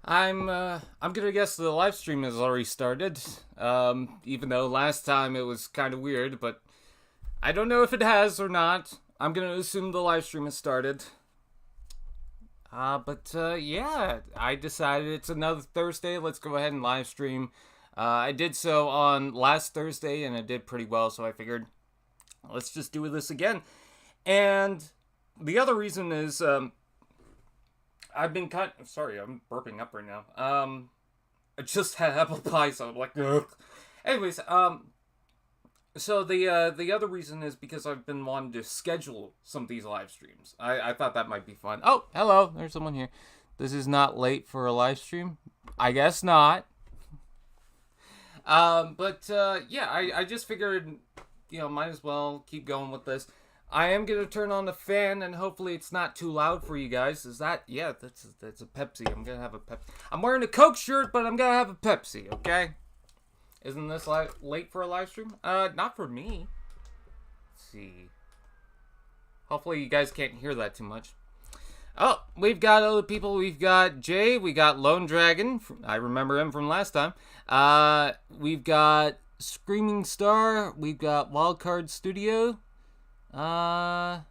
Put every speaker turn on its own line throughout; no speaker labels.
I'm gonna guess the live stream has already started. Even though last time it was kind of weird, but I don't know if it has or not. I'm gonna assume the live stream has started. Yeah, I decided it's another Thursday. Let's go ahead and live stream. I did so on last Thursday and it did pretty well, so I figured let's just do this again. And the other reason is, I've been sorry, I'm burping up right now. I just had apple pie, so I'm like, ugh. Anyways, so the other reason is because I've been wanting to schedule some of these live streams. I thought that might be fun. Oh, hello, there's someone here. This is not late for a live stream? I guess not. Yeah, I just figured, might as well keep going with this. I am going to turn on the fan, and hopefully it's not too loud for you guys. Is that... Yeah, that's a Pepsi. I'm going to have a Pepsi. I'm wearing a Coke shirt, but I'm going to have a Pepsi, okay? Isn't this late for a live stream? Not for me. Let's see. Hopefully you guys can't hear that too much. Oh, we've got other people. We've got Jay. We got Lone Dragon. I remember him from last time. We've got Screaming Star. We've got Wildcard Studio. Keldio?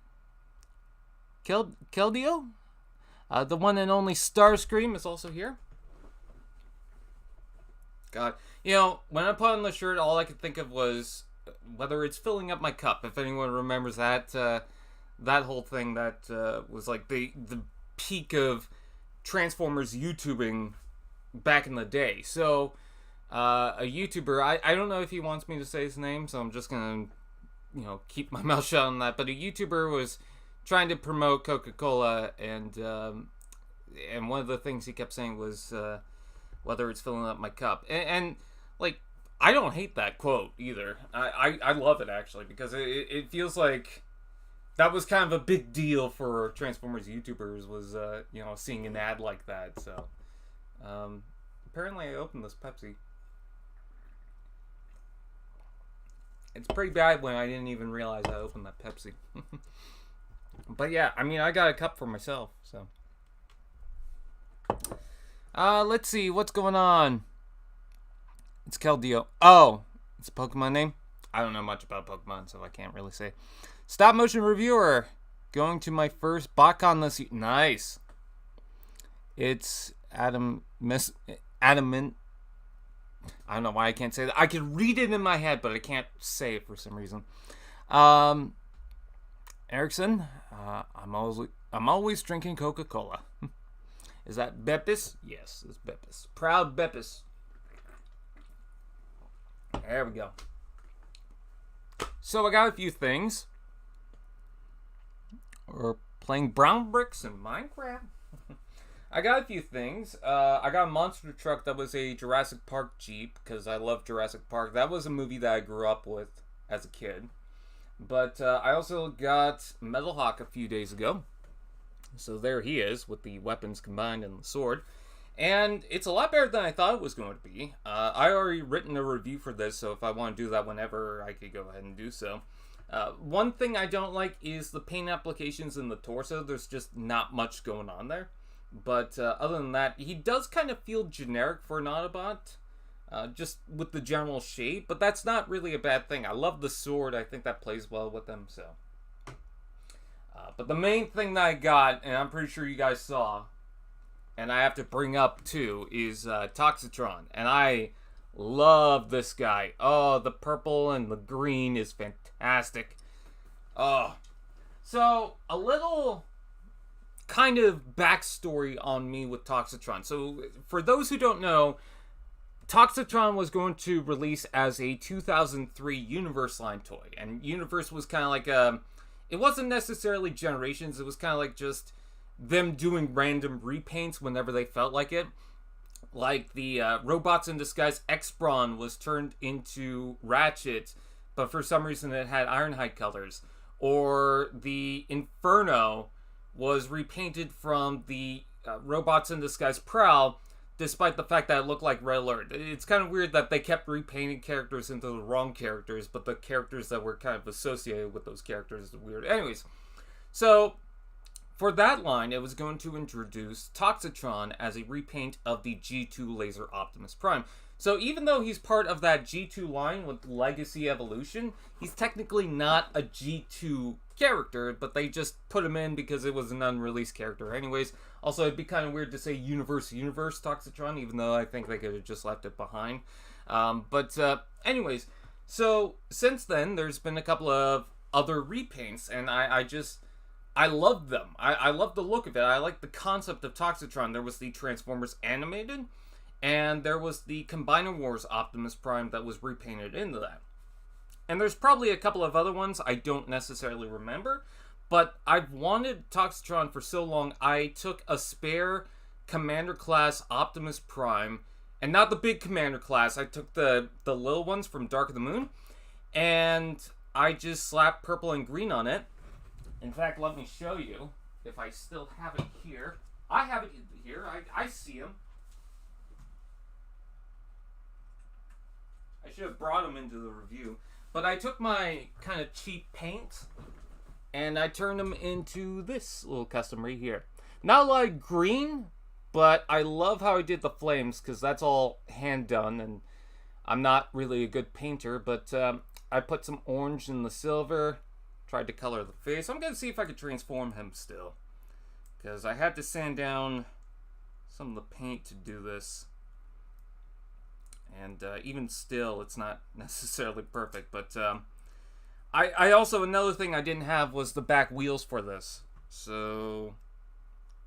The one and only Starscream is also here. God. When I put on the shirt, all I could think of was whether it's filling up my cup. If anyone remembers that, that whole thing that was like the peak of Transformers YouTubing back in the day. So, a YouTuber, I don't know if he wants me to say his name, so I'm just gonna keep my mouth shut on that. But a YouTuber was trying to promote Coca-Cola, and one of the things he kept saying was whether it's filling up my cup. And like, I don't hate that quote either. I love it, actually, because it feels like that was kind of a big deal for Transformers YouTubers, was seeing an ad like that. So apparently I opened this Pepsi. It's pretty bad when I didn't even realize I opened that Pepsi. But yeah, I mean, I got a cup for myself, so. Let's see, what's going on? It's Keldeo. Oh, it's a Pokemon name? I don't know much about Pokemon, so I can't really say. Stop motion reviewer. Going to my first BotCon this year. Nice. It's Adamant. I don't know why I can't say that. I can read it in my head, but I can't say it for some reason. Erickson, I'm always drinking Coca-Cola. Is that Beppis? Yes, it's Beppis. Proud Beppis. There we go. So I got a few things. We're playing Brown Bricks in Minecraft. I got a few things. I got a monster truck that was a Jurassic Park Jeep, because I love Jurassic Park. That was a movie that I grew up with as a kid. But I also got Metal Hawk a few days ago. So there he is, with the weapons combined and the sword. And it's a lot better than I thought it was going to be. I already written a review for this, so if I want to do that whenever, I could go ahead and do so. One thing I don't like is the paint applications in the torso. There's just not much going on there. But other than that, he does kind of feel generic for an Autobot, just with the general shape. But that's not really a bad thing. I love the sword. I think that plays well with him. So, but the main thing that I got, and I'm pretty sure you guys saw, and I have to bring up too, is Toxitron. And I love this guy. Oh, the purple and the green is fantastic. Oh, so a little kind of backstory on me with Toxitron. So for those who don't know, Toxitron was going to release as a 2003 Universe line toy, and Universe was kind of like it wasn't necessarily Generations, it was kind of like just them doing random repaints whenever they felt like it. Like the Robots in Disguise X-Brawn was turned into Ratchet, but for some reason it had Ironhide colors. Or the Inferno was repainted from the Robots in Disguise Prowl, despite the fact that it looked like Red Alert. It's kind of weird that they kept repainting characters into the wrong characters, but the characters that were kind of associated with those characters is weird. Anyways, so for that line, it was going to introduce Toxitron as a repaint of the G2 Laser Optimus Prime. So even though he's part of that G2 line with Legacy Evolution, he's technically not a G2 character, but they just put him in because it was an unreleased character anyways. Also, it'd be kind of weird to say Universe Toxitron, even though I think they could have just left it behind. Anyways, so since then, there's been a couple of other repaints, and I love them. I love the look of it. I like the concept of Toxitron. There was the Transformers Animated, and there was the Combiner Wars Optimus Prime that was repainted into that. And there's probably a couple of other ones I don't necessarily remember, but I've wanted Toxitron for so long. I took a spare Commander Class Optimus Prime, and not the big Commander Class. I took the little ones from Dark of the Moon, and I just slapped purple and green on it. In fact, let me show you if I still have it here. I have it here. I see him. I should have brought him into the review. But I took my kind of cheap paint and I turned them into this little custom right here. Not a lot of green, but I love how I did the flames because that's all hand done, and I'm not really a good painter, but I put some orange in the silver, tried to color the face. I'm going to see if I could transform him still, because I had to sand down some of the paint to do this. And even still, it's not necessarily perfect. But I also, another thing I didn't have was the back wheels for this. So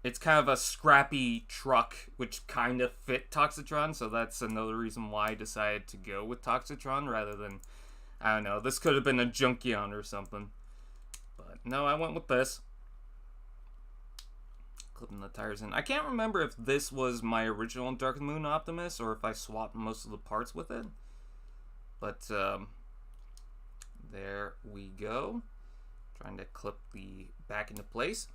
it's kind of a scrappy truck, which kind of fit Toxitron. So that's another reason why I decided to go with Toxitron rather than, I don't know, this could have been a Junkion or something. But no, I went with this. Clipping the tires in. I can't remember if this was my original Dark of the Moon Optimus or if I swapped most of the parts with it. But there we go. Trying to clip the back into place.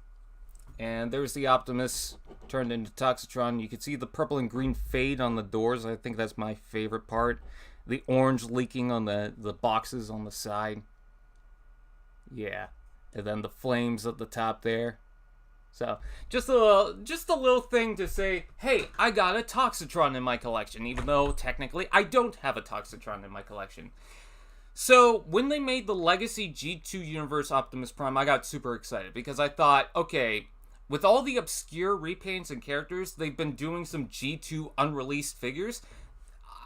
And there's the Optimus turned into Toxitron. You can see the purple and green fade on the doors. I think that's my favorite part. The orange leaking on the boxes on the side. Yeah. And then the flames at the top there. So, just a little thing to say, hey, I got a Toxitron in my collection, even though technically I don't have a Toxitron in my collection. So, when they made the Legacy G2 Universe Optimus Prime, I got super excited because I thought, okay, with all the obscure repaints and characters, they've been doing some G2 unreleased figures.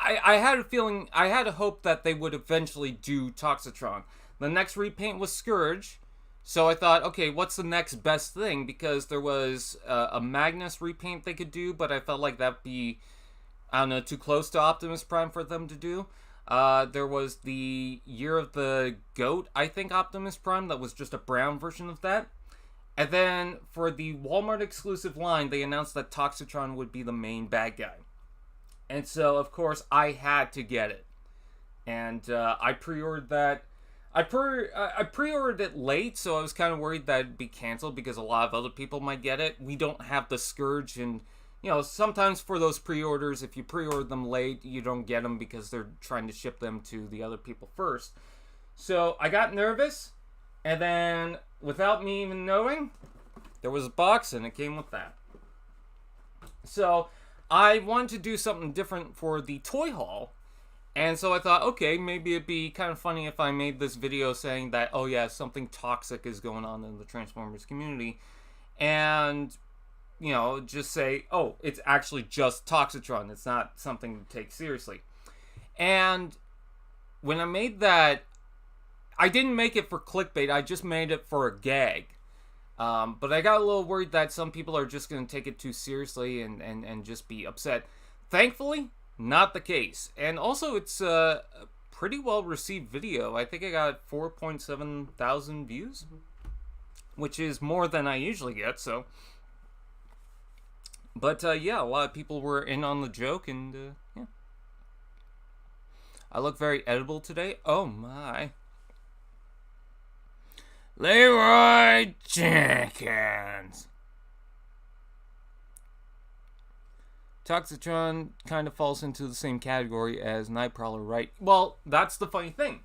I had a feeling, I had a hope that they would eventually do Toxitron. The next repaint was Scourge. So I thought, okay, what's the next best thing? Because there was a Magnus repaint they could do, but I felt like that'd be, I don't know, too close to Optimus Prime for them to do. There was the Year of the Goat, I think, Optimus Prime, that was just a brown version of that. And then for the Walmart exclusive line, they announced that Toxitron would be the main bad guy. And so, of course, I had to get it. And I pre-ordered that. I pre-ordered it late, so I was kind of worried that it'd be canceled because a lot of other people might get it. We don't have the Scourge, and, you know, sometimes for those pre-orders, if you pre-order them late, you don't get them because they're trying to ship them to the other people first. So I got nervous, and then, without me even knowing, there was a box, and it came with that. So I wanted to do something different for the toy haul. And so I thought, okay, maybe it'd be kind of funny if I made this video saying that, oh yeah, something toxic is going on in the Transformers community. And, you know, just say, oh, it's actually just Toxitron. It's not something to take seriously. And when I made that, I didn't make it for clickbait. I just made it for a gag. But I got a little worried that some people are just going to take it too seriously and just be upset. Thankfully, not the case. And also, it's a pretty well received video. I think I got 4.7 thousand views, which is more than I usually get, so. But yeah, a lot of people were in on the joke, and yeah. I look very edible today. Oh my. Leroy Jenkins. Toxitron kind of falls into the same category as Nightcrawler, right? Well, that's the funny thing.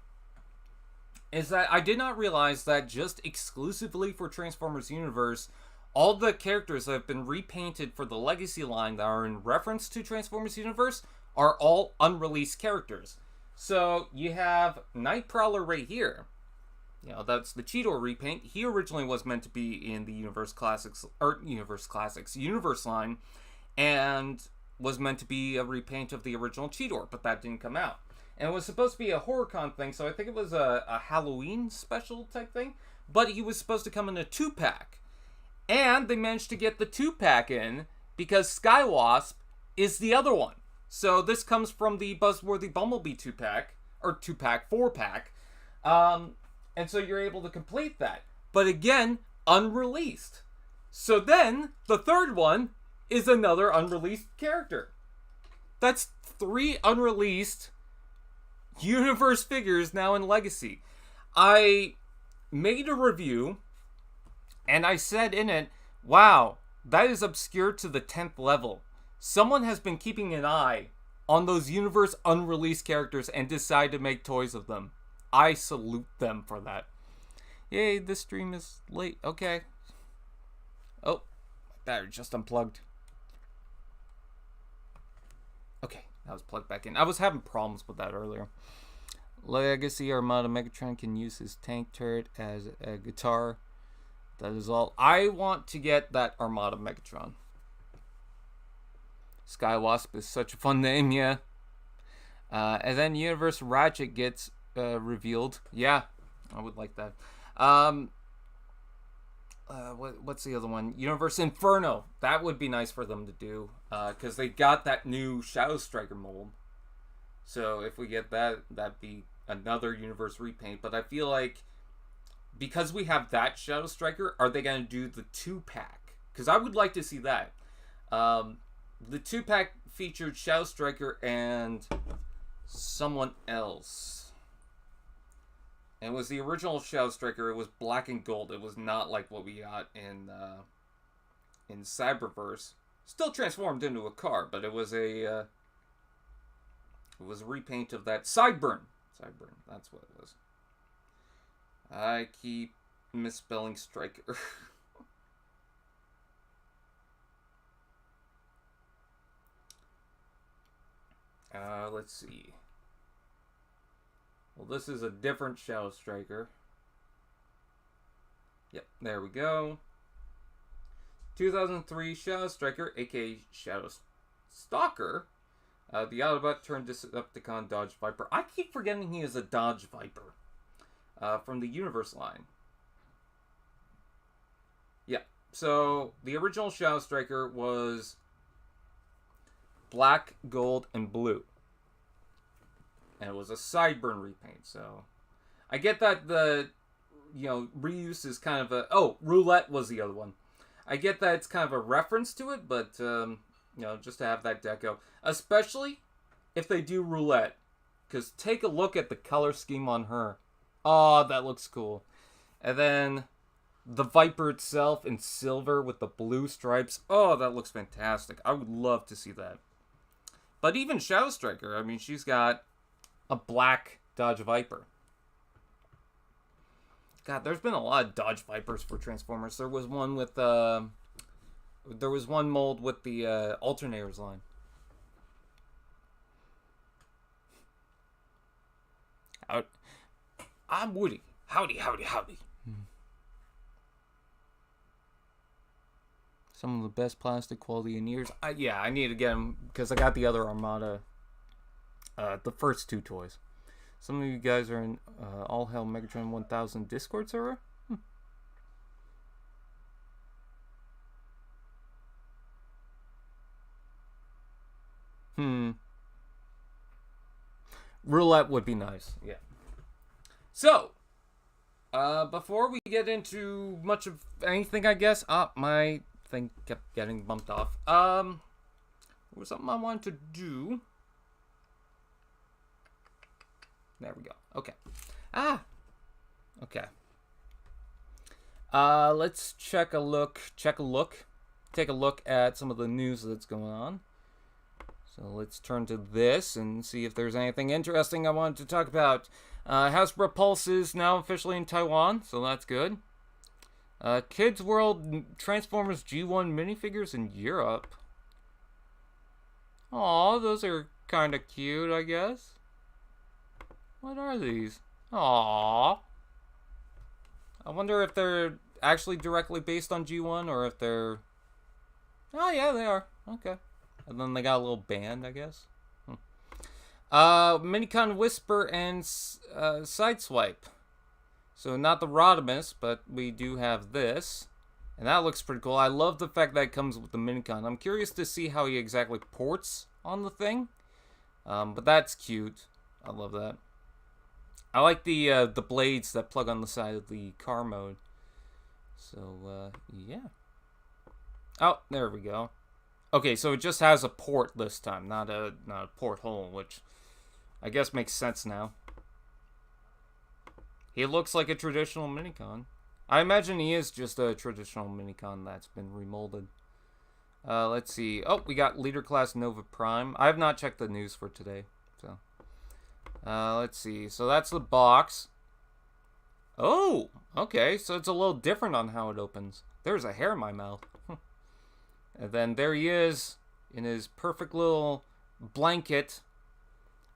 Is that I did not realize that just exclusively for Transformers Universe, all the characters that have been repainted for the Legacy line that are in reference to Transformers Universe are all unreleased characters. So you have Night Prowler right here. You know, that's the Cheetor repaint. He originally was meant to be in the Universe line, and was meant to be a repaint of the original Cheetor, but that didn't come out. And it was supposed to be a HorrorCon thing, so I think it was a Halloween special type thing, but he was supposed to come in a 2-pack. And they managed to get the 2-pack in, because Skywasp is the other one. So this comes from the Buzzworthy Bumblebee 2-pack, or 2-pack, 4-pack, and so you're able to complete that. But again, unreleased. So then, the third one is another unreleased character. That's 3 unreleased Universe figures now in Legacy. I made a review, and I said in it, wow, that is obscure to the 10th level. Someone has been keeping an eye on those Universe unreleased characters and decided to make toys of them. I salute them for that. Yay, this stream is late. Okay. Oh, my battery just unplugged. Okay, that was plugged back in. I was having problems with that earlier. Legacy Armada Megatron can use his tank turret as a guitar. That is all. I want to get that Armada Megatron. Skywasp is such a fun name, yeah. And then Universe Ratchet gets revealed. Yeah, I would like that. What's the other one? Universe Inferno. That would be nice for them to do, because they got that new Shadow Striker mold. So if we get that, that'd be another Universe repaint. But I feel like because we have that Shadow Striker, are they going to do the 2-pack? Because I would like to see that. The 2-pack featured Shadow Striker and someone else. And it was the original Shadow Striker. It was black and gold. It was not like what we got in Cyberverse. Still transformed into a car, but it was a repaint of that Sideburn. Sideburn, that's what it was. I keep misspelling Striker. Let's see. Well, this is a different Shadow Striker. Yep, there we go. 2003 Shadow Striker, aka Shadow Stalker. The Autobot turned Decepticon Dodge Viper. I keep forgetting he is a Dodge Viper. From the Universe line. Yeah, so the original Shadow Striker was black, gold, and blue. And it was a Sideburn repaint, so I get that the, reuse is kind of a... Oh, Roulette was the other one. I get that it's kind of a reference to it, but, just to have that deco. Especially if they do Roulette. Because take a look at the color scheme on her. Oh, that looks cool. And then the Viper itself in silver with the blue stripes. Oh, that looks fantastic. I would love to see that. But even Shadow Striker, I mean, she's got a black Dodge Viper. God, there's been a lot of Dodge Vipers for Transformers. There was one with there was one mold with the Alternators line. I'm Woody. Howdy, howdy, howdy. Some of the best plastic quality in years. I need to get them because I got the other Armada. The first 2 toys. Some of you guys are in All Hell Megatron 1000 Discord server. Roulette would be nice. Yeah. So, before we get into much of anything, I guess, my thing kept getting bumped off. There was something I wanted to do. There we go. Okay. Okay. Let's take a look at some of the news that's going on. So let's turn to this and see if there's anything interesting I wanted to talk about. Hasbro Pulse is now officially in Taiwan, so that's good. Kids World Transformers G1 minifigures in Europe. Aw, those are kind of cute, I guess. What are these? Aw. I wonder if they're actually directly based on G1 or if they're... Oh, yeah, they are. Okay. And then they got a little band, I guess. Minicon Whisper and Sideswipe. So not the Rodimus, but we do have this. And that looks pretty cool. I love the fact that it comes with the Minicon. I'm curious to see how he exactly ports on the thing. But that's cute. I love that. I like the blades that plug on the side of the car mode. So, yeah. Oh, there we go. Okay, so it just has a port this time, not a porthole, which I guess makes sense now. He looks like a traditional Minicon. I imagine he is just a traditional Minicon that's been remolded. Let's see. Oh, we got Leader Class Nova Prime. I have not checked the news for today, so... let's see. So that's the box. Oh, okay. So it's a little different on how it opens. There's a hair in my mouth. And then there he is in his perfect little blanket.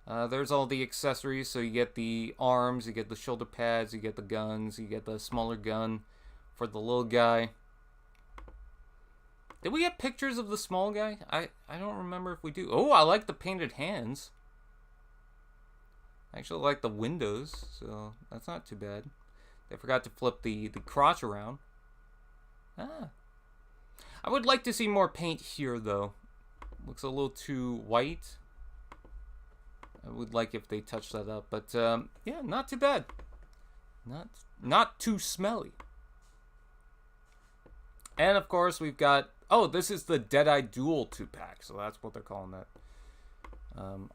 There's all the accessories. So you get the arms, you get the shoulder pads, you get the guns, you get the smaller gun for the little guy. Did we get pictures of the small guy? I don't remember if we do. Oh, I like the painted hands. I actually like the windows, so that's not too bad. They forgot to flip the crotch around. Ah. I would like to see more paint here, though. Looks a little too white. I would like if they touched that up, but yeah, not too bad. Not too smelly. And of course, we've got... Oh, this is the Deadeye Duel 2-pack, so that's what they're calling that.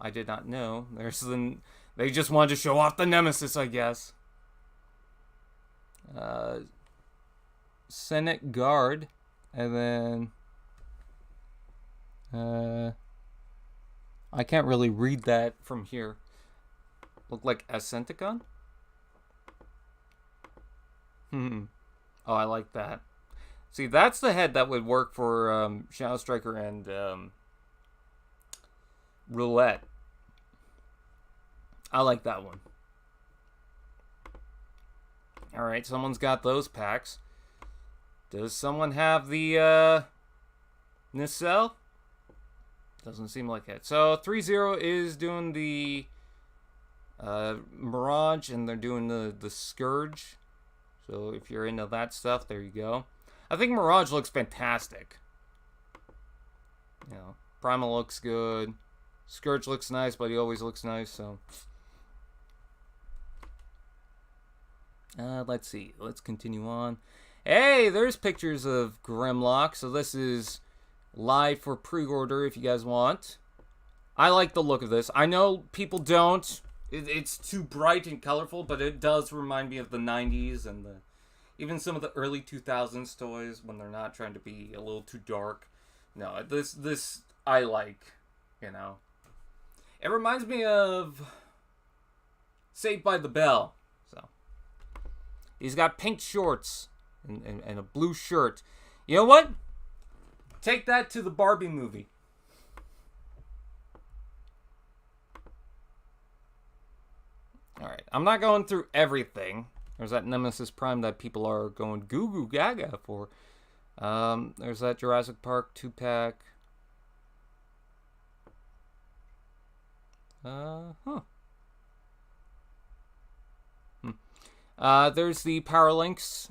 I did not know. There's the... They just wanted to show off the Nemesis, I guess. Senate Guard. And then... I can't really read that from here. Look like Ascenticon? Oh, I like that. See, that's the head that would work for Shadow Striker and Roulette. I like that one. Alright, someone's got those packs. Does someone have the Nacelle? Doesn't seem like it. So 3-0 is doing the Mirage, and they're doing the Scourge. So if you're into that stuff, there you go. I think Mirage looks fantastic. You know, Primal looks good. Scourge looks nice, but he always looks nice, so... let's see. Let's continue on. Hey, there's pictures of Grimlock. So this is live for pre-order if you guys want. I like the look of this. I know people don't. It's too bright and colorful, but it does remind me of the 90s and even some of the early 2000s toys when they're not trying to be a little too dark. No, this I like, you know. It reminds me of Saved by the Bell. So he's got pink shorts and a blue shirt. You know what? Take that to the Barbie movie. Alright, I'm not going through everything. There's that Nemesis Prime that people are going goo goo gaga for. There's that Jurassic Park 2-pack. There's the Power Links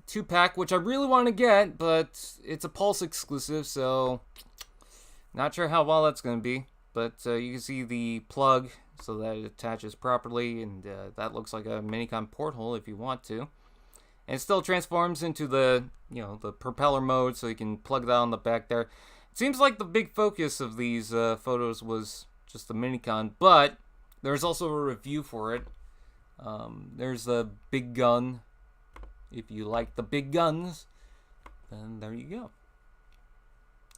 2-pack, which I really want to get, but it's a Pulse exclusive, so not sure how well that's going to be. But you can see the plug so that it attaches properly, and that looks like a Minicon porthole if you want to. And it still transforms into the, the propeller mode, so you can plug that on the back there. It seems like the big focus of these photos was just the Minicon, but there's also a review for it. There's the big gun. If you like the big guns, then there you go.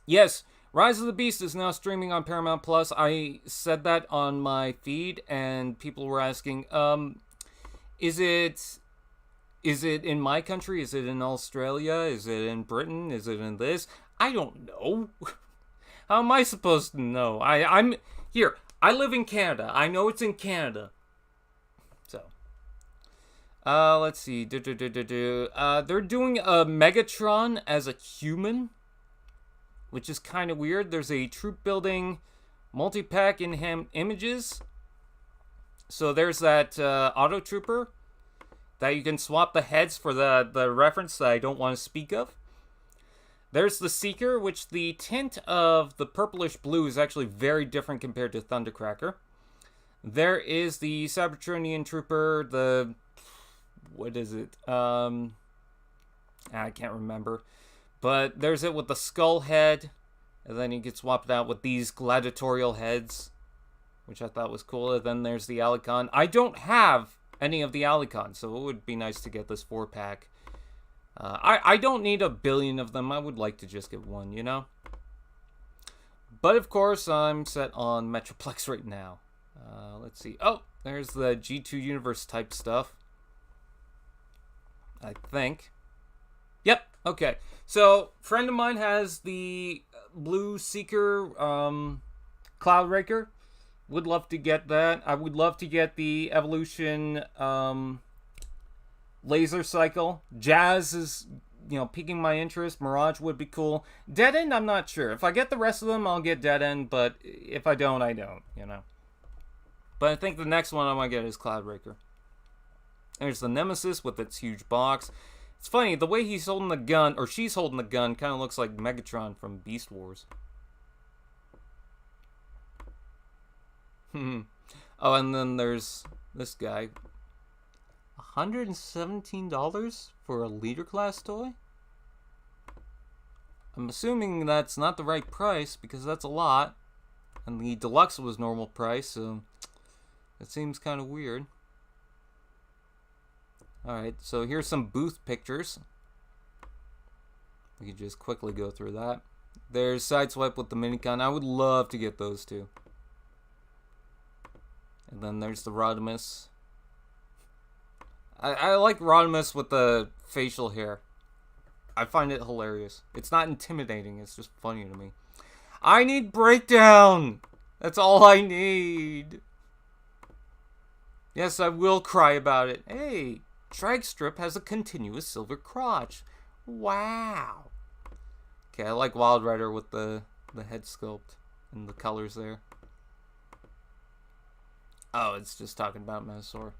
Yes, Rise of the Beast is now streaming on Paramount Plus. I said that on my feed, and people were asking, is it Is it in my country? Is it in Australia? Is it in Britain? Is it in this? I don't know. How am I supposed to know? I'm here. I live in Canada. I know it's in Canada. So, let's see. They're doing a Megatron as a human, which is kind of weird. There's a troop building multi-pack in images. So there's that auto trooper that you can swap the heads for the reference that I don't want to speak of. There's the Seeker, which the tint of the purplish blue is actually very different compared to Thundercracker. There is the Cybertronian Trooper, the... what is it? I can't remember. But there's it with the skull head, and then you get swapped out with these gladiatorial heads, which I thought was cool. And then there's the Alicon. I don't have any of the Alicons, so it would be nice to get this 4-pack. I don't need a billion of them. I would like to just get one, you know? But, of course, I'm set on Metroplex right now. Let's see. Oh, there's the G2 Universe type stuff. I think. Yep, okay. So, friend of mine has the Blue Seeker Cloud Raker. Would love to get that. I would love to get the Evolution Laser Cycle. Jazz is, you know, piquing my interest. Mirage would be cool. Dead End, I'm not sure. If I get the rest of them, I'll get Dead End, but if I don't, I don't, you know. But I think the next one I want to get is Cloud Raker. There's the Nemesis with its huge box. It's funny, the way he's holding the gun, or she's holding the gun, kind of looks like Megatron from Beast Wars. Oh, and then there's this guy. $117 for a leader class toy? I'm assuming that's not the right price, because that's a lot. And the deluxe was normal price, so it seems kind of weird. Alright, so here's some booth pictures. We can just quickly go through that. There's Sideswipe with the Minicon. I would love to get those two. And then there's the Rodimus. I like Rodimus with the facial hair. I find it hilarious. It's not intimidating, it's just funny to me. I need Breakdown! That's all I need. Yes, I will cry about it. Hey, Dragstrip has a continuous silver crotch. Wow. Okay, I like Wild Rider with the head sculpt and the colors there. Oh, it's just talking about Metasaur.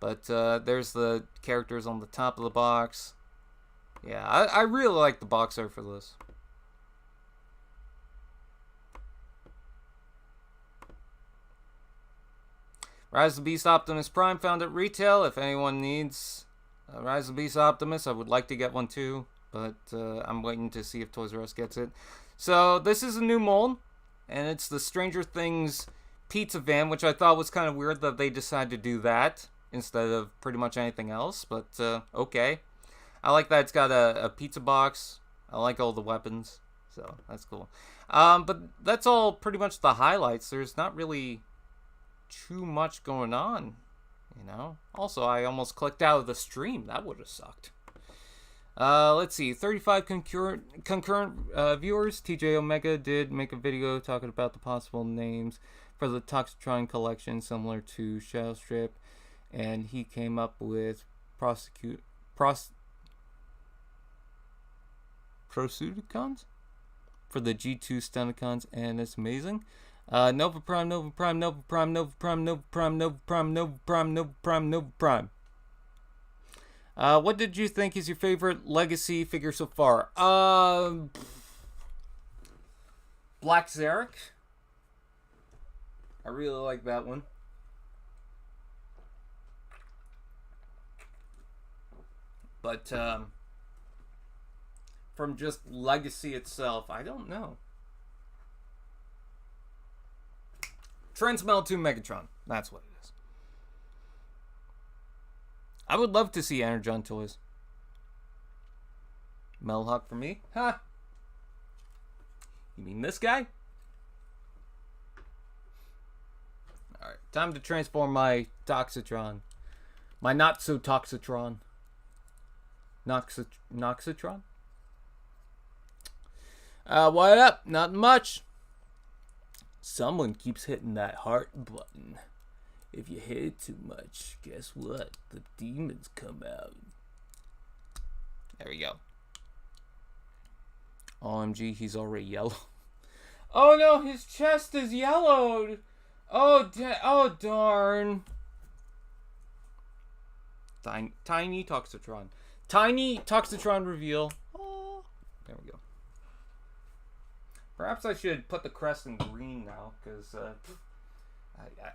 But there's the characters on the top of the box. Yeah, I really like the box art for this. Rise of the Beast Optimus Prime found at retail. If anyone needs Rise of the Beast Optimus, I would like to get one too. But I'm waiting to see if Toys R Us gets it. So this is a new mold. And it's the Stranger Things pizza van, which I thought was kind of weird that they decided to do that instead of pretty much anything else, but okay. I like that it's got a pizza box. I like all the weapons, so that's cool. But that's all pretty much the highlights. There's not really too much going on, you know. Also, I almost clicked out of the stream. That would have sucked. Let's see, 35 concurrent viewers. TJ Omega did make a video talking about the possible names for the Toxitron collection, similar to Shadow Strip, and he came up with Prosudicons for the G2 Stunticons, and it's amazing. Nova Prime, Nova Prime, Nova Prime, Nova Prime, Nova Prime, Nova Prime, Nova Prime, Nova Prime, Nova Prime. What did you think is your favorite Legacy figure so far? Black Zarek. I really like that one. But from just Legacy itself, I don't know. Transmel 2 Megatron. That's what it is. I would love to see Energon toys. Melhawk for me? Huh? You mean this guy? Alright, time to transform my Toxitron. My not-so-Toxitron. Toxitron? What up? Not much. Someone keeps hitting that heart button. If you hit it too much, guess what? The demons come out. There we go. OMG, he's already yellow. Oh no, his chest is yellowed. Oh darn. Tiny Toxitron. Tiny Toxitron reveal. Oh, there we go. Perhaps I should put the crest in green now, because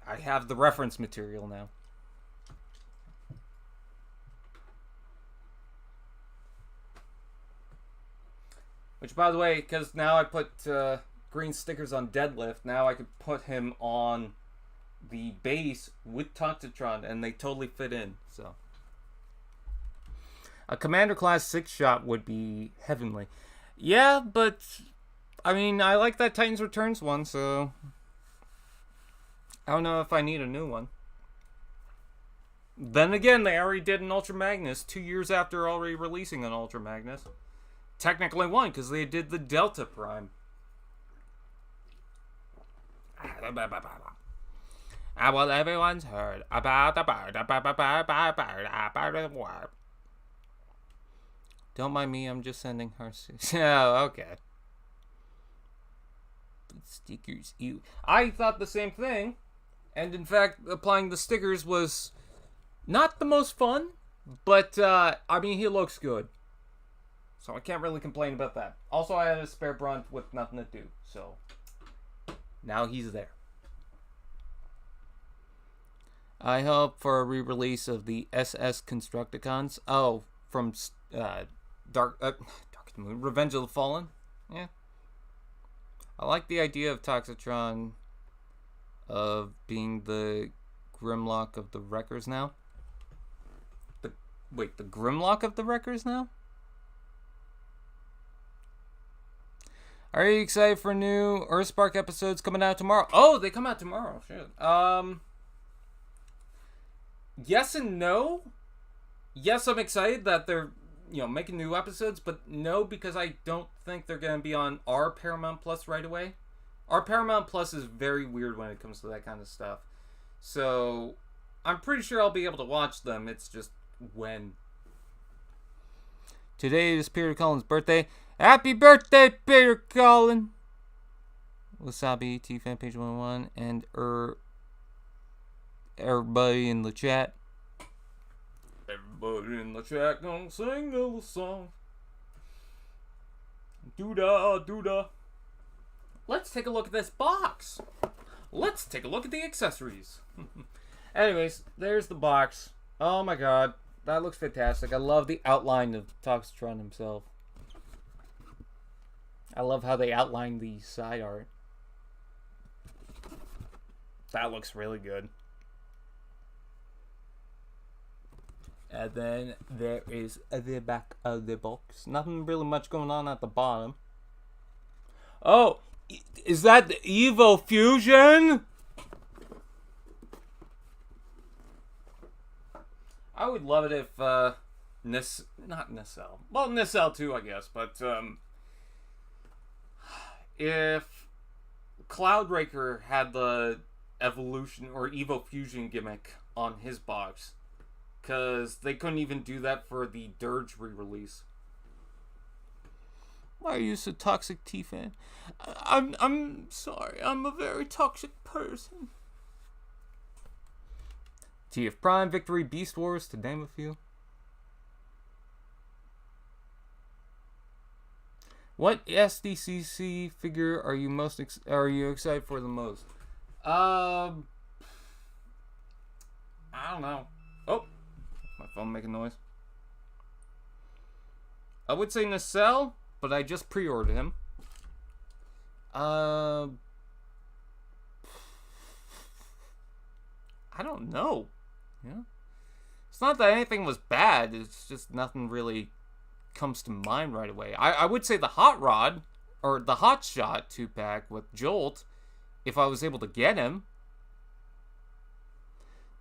I have the reference material now. Which, by the way, because now I put green stickers on Deadlift, now I could put him on the base with Toxitron, and they totally fit in. So, a Commander Class 6-shot would be heavenly. Yeah, but I mean, I like that Titans Returns one, so I don't know if I need a new one. Then again, they already did an Ultra Magnus 2 years after already releasing an Ultra Magnus. Technically one, because they did the Delta Prime. Well, everyone's heard about the bird. Don't mind me, I'm just sending her. Oh, okay. Stickers, ew. I thought the same thing, and in fact, applying the stickers was not the most fun, but I mean, he looks good, so I can't really complain about that. Also, I had a spare brunt with nothing to do, so now he's there. I hope for a re-release of the SS Constructicons. Oh, from Dark Moon, Revenge of the Fallen. Yeah. I like the idea of Toxitron of being the Grimlock of the Wreckers now. The Grimlock of the Wreckers now? Are you excited for new Earthspark episodes coming out tomorrow? Oh, they come out tomorrow. Shit. Yes and no. Yes, I'm excited that they're making new episodes, but no, because I don't think they're going to be on our Paramount Plus right away. Our Paramount Plus is very weird when it comes to that kind of stuff. So, I'm pretty sure I'll be able to watch them. It's just when. Today is Peter Cullen's birthday. Happy birthday, Peter Cullen! Wasabi, T-Fan, page 101, and everybody in the chat. Everybody in the chat gonna sing a little song. Doo-da. Let's take a look at this box. Let's take a look at the accessories. Anyways, there's the box. Oh my god. That looks fantastic. I love the outline of Toxitron himself. I love how they outline the side art. That looks really good. And then there is the back of the box. Nothing really much going on at the bottom. Oh, is that the Evo Fusion? I would love it if not Nacelle. Well, Nacelle too, I guess, but if Cloudraker had the Evolution or Evo Fusion gimmick on his box. Because they couldn't even do that for the Dirge re-release. Why are you so toxic, T-Fan? I'm sorry. I'm a very toxic person. TF Prime, Victory, Beast Wars, to name a few. What SDCC figure are you excited for the most? I don't know. Oh. My phone making noise. I would say Nacelle, but I just pre-ordered him. I don't know. Yeah. It's not that anything was bad. It's just nothing really comes to mind right away. I would say the Hot Rod, or the Hot Shot 2-pack with Jolt, if I was able to get him.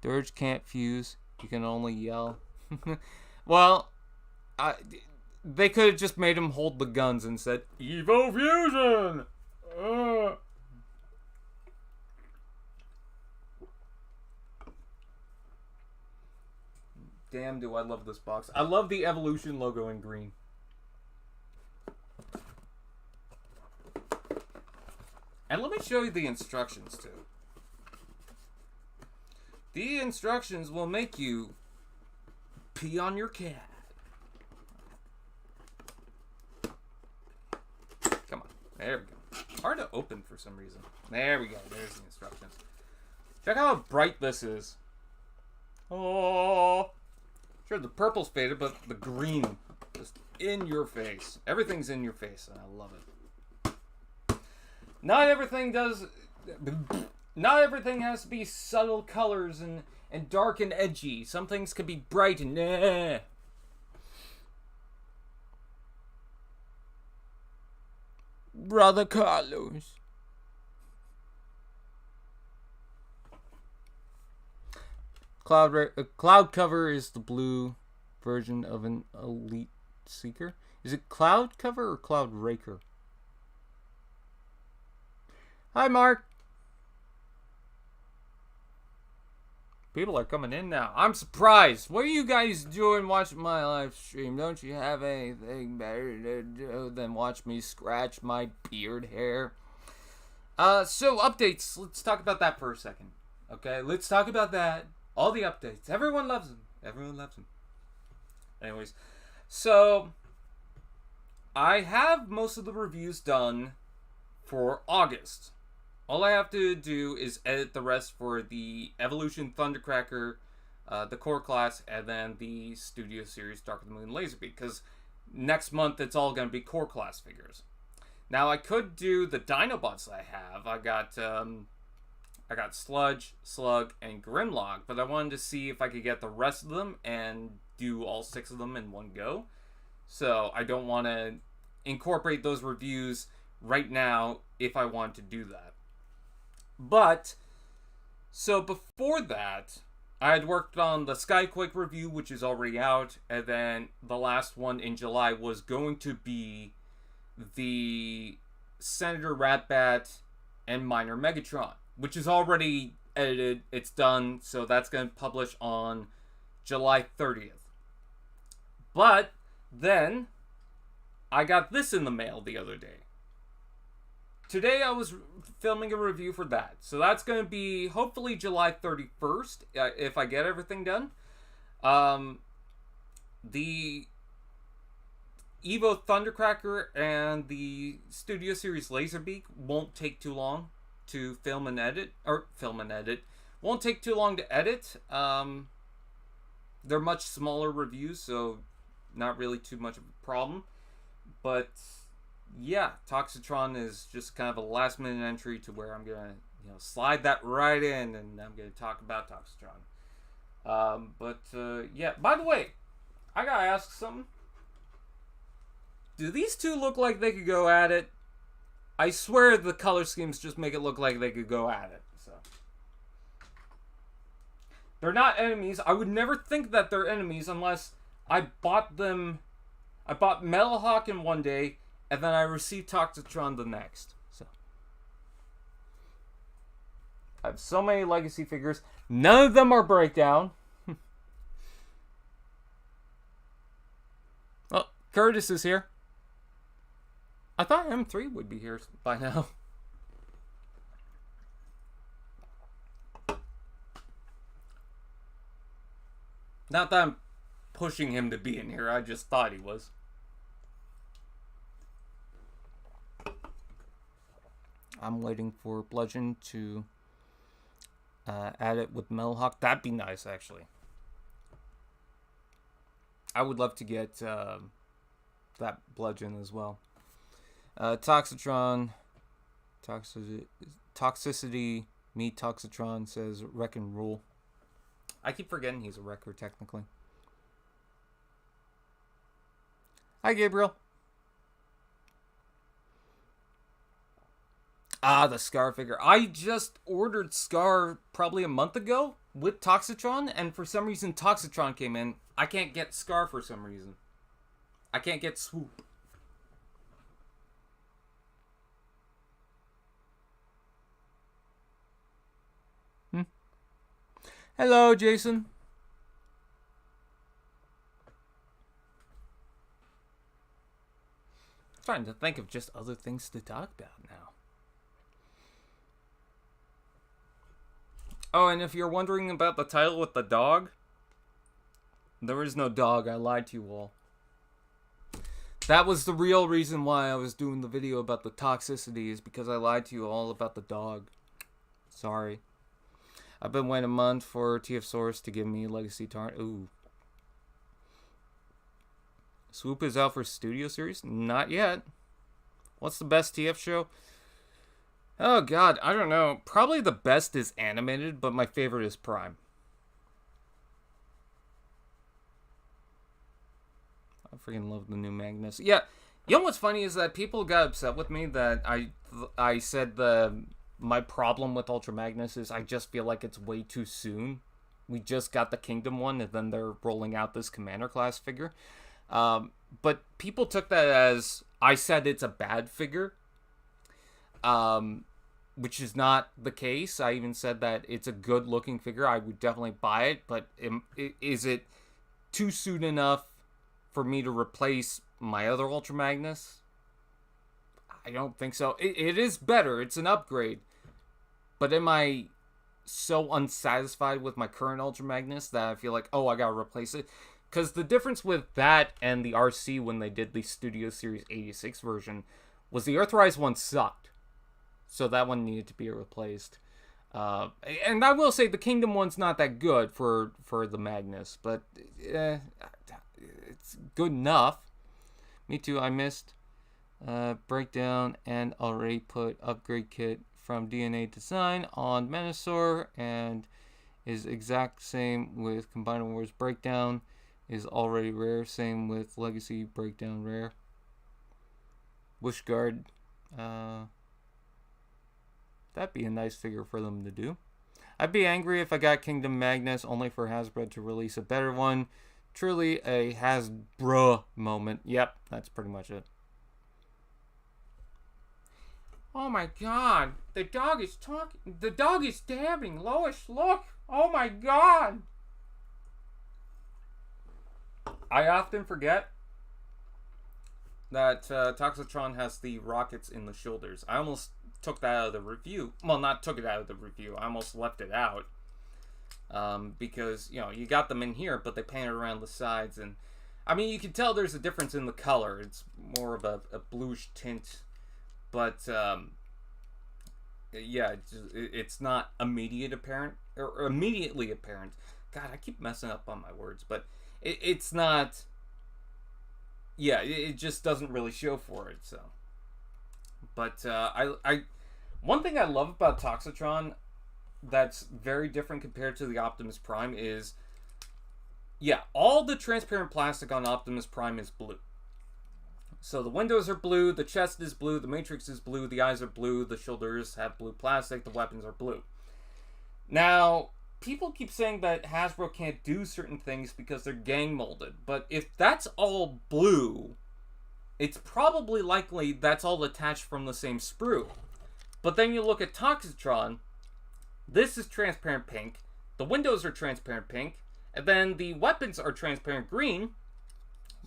Dirge can't fuse. You can only yell. Well, They could have just made him hold the guns and said, Evo Fusion! Damn, do I love this box. I love the Evolution logo in green. And let me show you the instructions, too. The instructions will make you pee on your cat. Come on. There we go. Hard to open for some reason. There we go. There's the instructions. Check out how bright this is. Oh. Sure, the purple's faded, but the green just in your face. Everything's in your face, and I love it. Not everything has to be subtle colors and dark and edgy. Some things can be bright and Brother Carlos. Cloud cover is the blue version of an Elite Seeker. Is it Cloud cover or Cloud Raker? Hi, Mark. People are coming in now. I'm surprised. What are you guys doing watching my live stream? Don't you have anything better to do than watch me scratch my beard hair? So updates. Let's talk about that for a second. Okay, let's talk about that. All the updates. Everyone loves them. Everyone loves them. Anyways, so I have most of the reviews done for August. All I have to do is edit the rest for the Evolution Thundercracker, the core class, and then the Studio Series Dark of the Moon Laserbeak. Because next month it's all going to be core class figures. Now I could do the Dinobots I have. I got Sludge, Slug, and Grimlock, but I wanted to see if I could get the rest of them and do all 6 of them in one go. So I don't want to incorporate those reviews right now if I want to do that. But, so before that, I had worked on the Skyquake review, which is already out, and then the last one in July was going to be the Senator Ratbat and Minor Megatron, which is already edited. It's done, so that's going to publish on July 30th. But then I got this in the mail the other day. Today I was filming a review for that. So that's going to be hopefully July 31st if I get everything done. The Evo Thundercracker and the Studio Series Laserbeak won't take too long to film and edit. Won't take too long to edit. They're much smaller reviews, so not really too much of a problem. But yeah, Toxitron is just kind of a last minute entry to where I'm gonna slide that right in, and I'm gonna talk about Toxitron. Yeah, by the way, I gotta ask something. Do these two look like they could go at it? I swear the color schemes just make it look like they could go at it. So they're not enemies. I would never think that they're enemies unless I bought them. I bought Metalhawk in one day, and then I received Toxitron the next. So I have so many legacy figures. None of them are breakdown. Oh, Curtis is here. I thought M3 would be here by now. Not that I'm pushing him to be in here. I just thought he was. I'm waiting for Bludgeon to add it with Metalhawk. That'd be nice, actually. I would love to get that Bludgeon as well. Toxitron. Toxicity. Me, Toxitron says Wreck and Rule. I keep forgetting he's a wrecker, technically. Hi, Gabriel. Ah, the Scar figure. I just ordered Scar probably a month ago with Toxitron, and for some reason Toxitron came in. I can't get Scar for some reason. I can't get swoop. Hello, Jason. I'm trying to think of just other things to talk about now. Oh, and if you're wondering about the title with the dog, there is no dog. I lied to you all. That was the real reason why I was doing the video about the toxicity, is because I lied to you all about the dog. Sorry. I've been waiting a month for TF Source to give me Legacy Tarn. Ooh. Swoop is out for studio series? Not yet. What's the best TF show? Oh god, I don't know. Probably the best is animated, but my favorite is Prime. I freaking love the new Magnus. Yeah, you know what's funny is that people got upset with me that I said my problem with Ultra Magnus is I just feel like it's way too soon. We just got the Kingdom one, and then they're rolling out this Commander class figure. But people took that as I said it's a bad figure, which is not the case. I even said that it's a good looking figure. I would definitely buy it, but is it too soon enough for me to replace my other Ultra Magnus? I don't think so. It is better. It's an upgrade. But am I so unsatisfied with my current Ultra Magnus that I feel like, oh, I gotta replace it? Because the difference with that and the RC when they did the Studio Series 86 version was the Earthrise one sucked. So that one needed to be replaced. And I will say the Kingdom one's not that good for the Magnus, but it's good enough. Me too, I missed breakdown and already put upgrade kit from DNA Design on Menasor, and is exact same with Combined Wars breakdown. Is already rare. Same with Legacy breakdown rare. Wishguard. That'd be a nice figure for them to do. I'd be angry if I got Kingdom Magnus only for Hasbro to release a better one. Truly a Hasbro moment. Yep, that's pretty much it. Oh my god. The dog is talking. The dog is dabbing. Lois, look. Oh my god. I often forget that Toxitron has the rockets in the shoulders. I almost took that out of the review. Well, not took it out of the review. I almost left it out. Because, you know, you got them in here, but they painted around the sides. And, I mean, you can tell there's a difference in the color. It's more of a bluish tint. But, yeah, it's not immediately apparent. God, I keep messing up on my words. But it's not... Yeah, it just doesn't really show for it, so... But, one thing I love about Toxitron that's very different compared to the Optimus Prime is, yeah, all the transparent plastic on Optimus Prime is blue. So the windows are blue, the chest is blue, the matrix is blue, the eyes are blue, the shoulders have blue plastic, the weapons are blue. Now, people keep saying that Hasbro can't do certain things because they're gang molded, but if that's all blue, it's probably likely that's all attached from the same sprue. But then you look at Toxitron, this is transparent pink, the windows are transparent pink, and then the weapons are transparent green.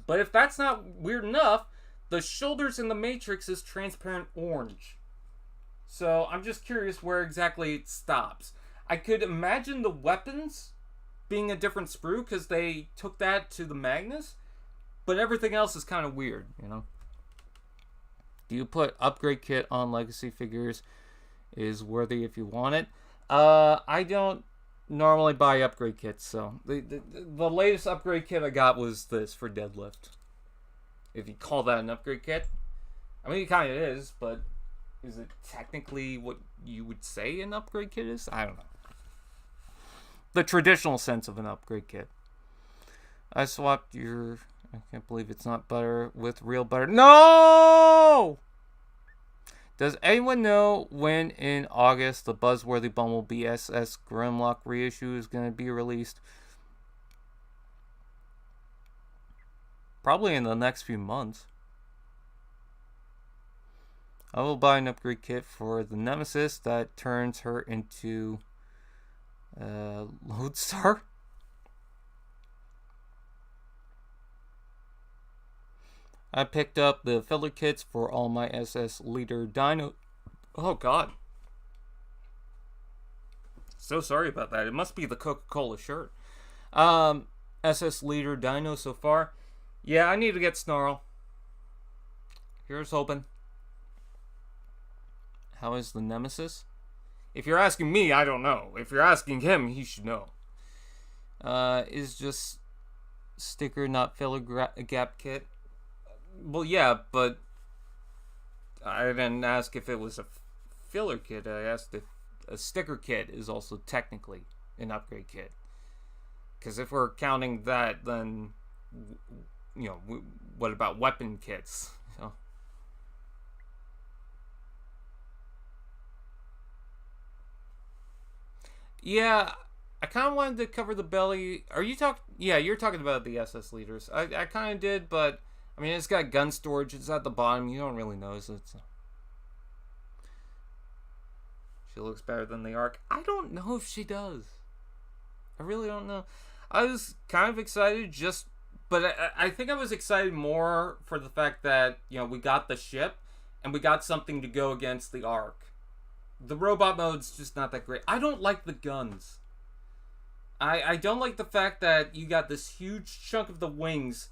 But if that's not weird enough, the shoulders in the matrix is transparent orange. So I'm just curious where exactly it stops. I could imagine the weapons being a different sprue because they took that to the Magnus, but everything else is kind of weird, you know? Do you put upgrade kit on Legacy figures? Is worthy if you want it. I don't normally buy upgrade kits, so the latest upgrade kit I got was this for Deadlift. If you call that an upgrade kit. I mean, it kind of is, but is it technically what you would say an upgrade kit is? I don't know. The traditional sense of an upgrade kit. I swapped your... I can't believe it's not butter with real butter. No! Does anyone know when in August the buzzworthy Bumblebee SS Grimlock reissue is going to be released? Probably in the next few months. I will buy an upgrade kit for the Nemesis that turns her into Lodestar. I picked up the filler kits for all my SS Leader Dino. Oh god. So sorry about that. It must be the Coca-Cola shirt. SS Leader Dino so far. Yeah, I need to get Snarl. Here's hoping. How is the Nemesis? If you're asking me, I don't know. If you're asking him, he should know. Is just sticker, not filler gap kit. Well, yeah, but I didn't ask if it was a filler kit. I asked if a sticker kit is also technically an upgrade kit. Because if we're counting that, then, you know, what about weapon kits? So. Yeah, I kind of wanted to cover the belly. Are you talking? Yeah, you're talking about the SS leaders. I kind of did, but I mean, it's got gun storage. It's at the bottom. You don't really notice it. She looks better than the Ark. I don't know if she does. I really don't know. I was kind of excited but I think I was excited more for the fact that, you know, we got the ship and we got something to go against the Ark. The robot mode's just not that great. I don't like the guns. I don't like the fact that you got this huge chunk of the wings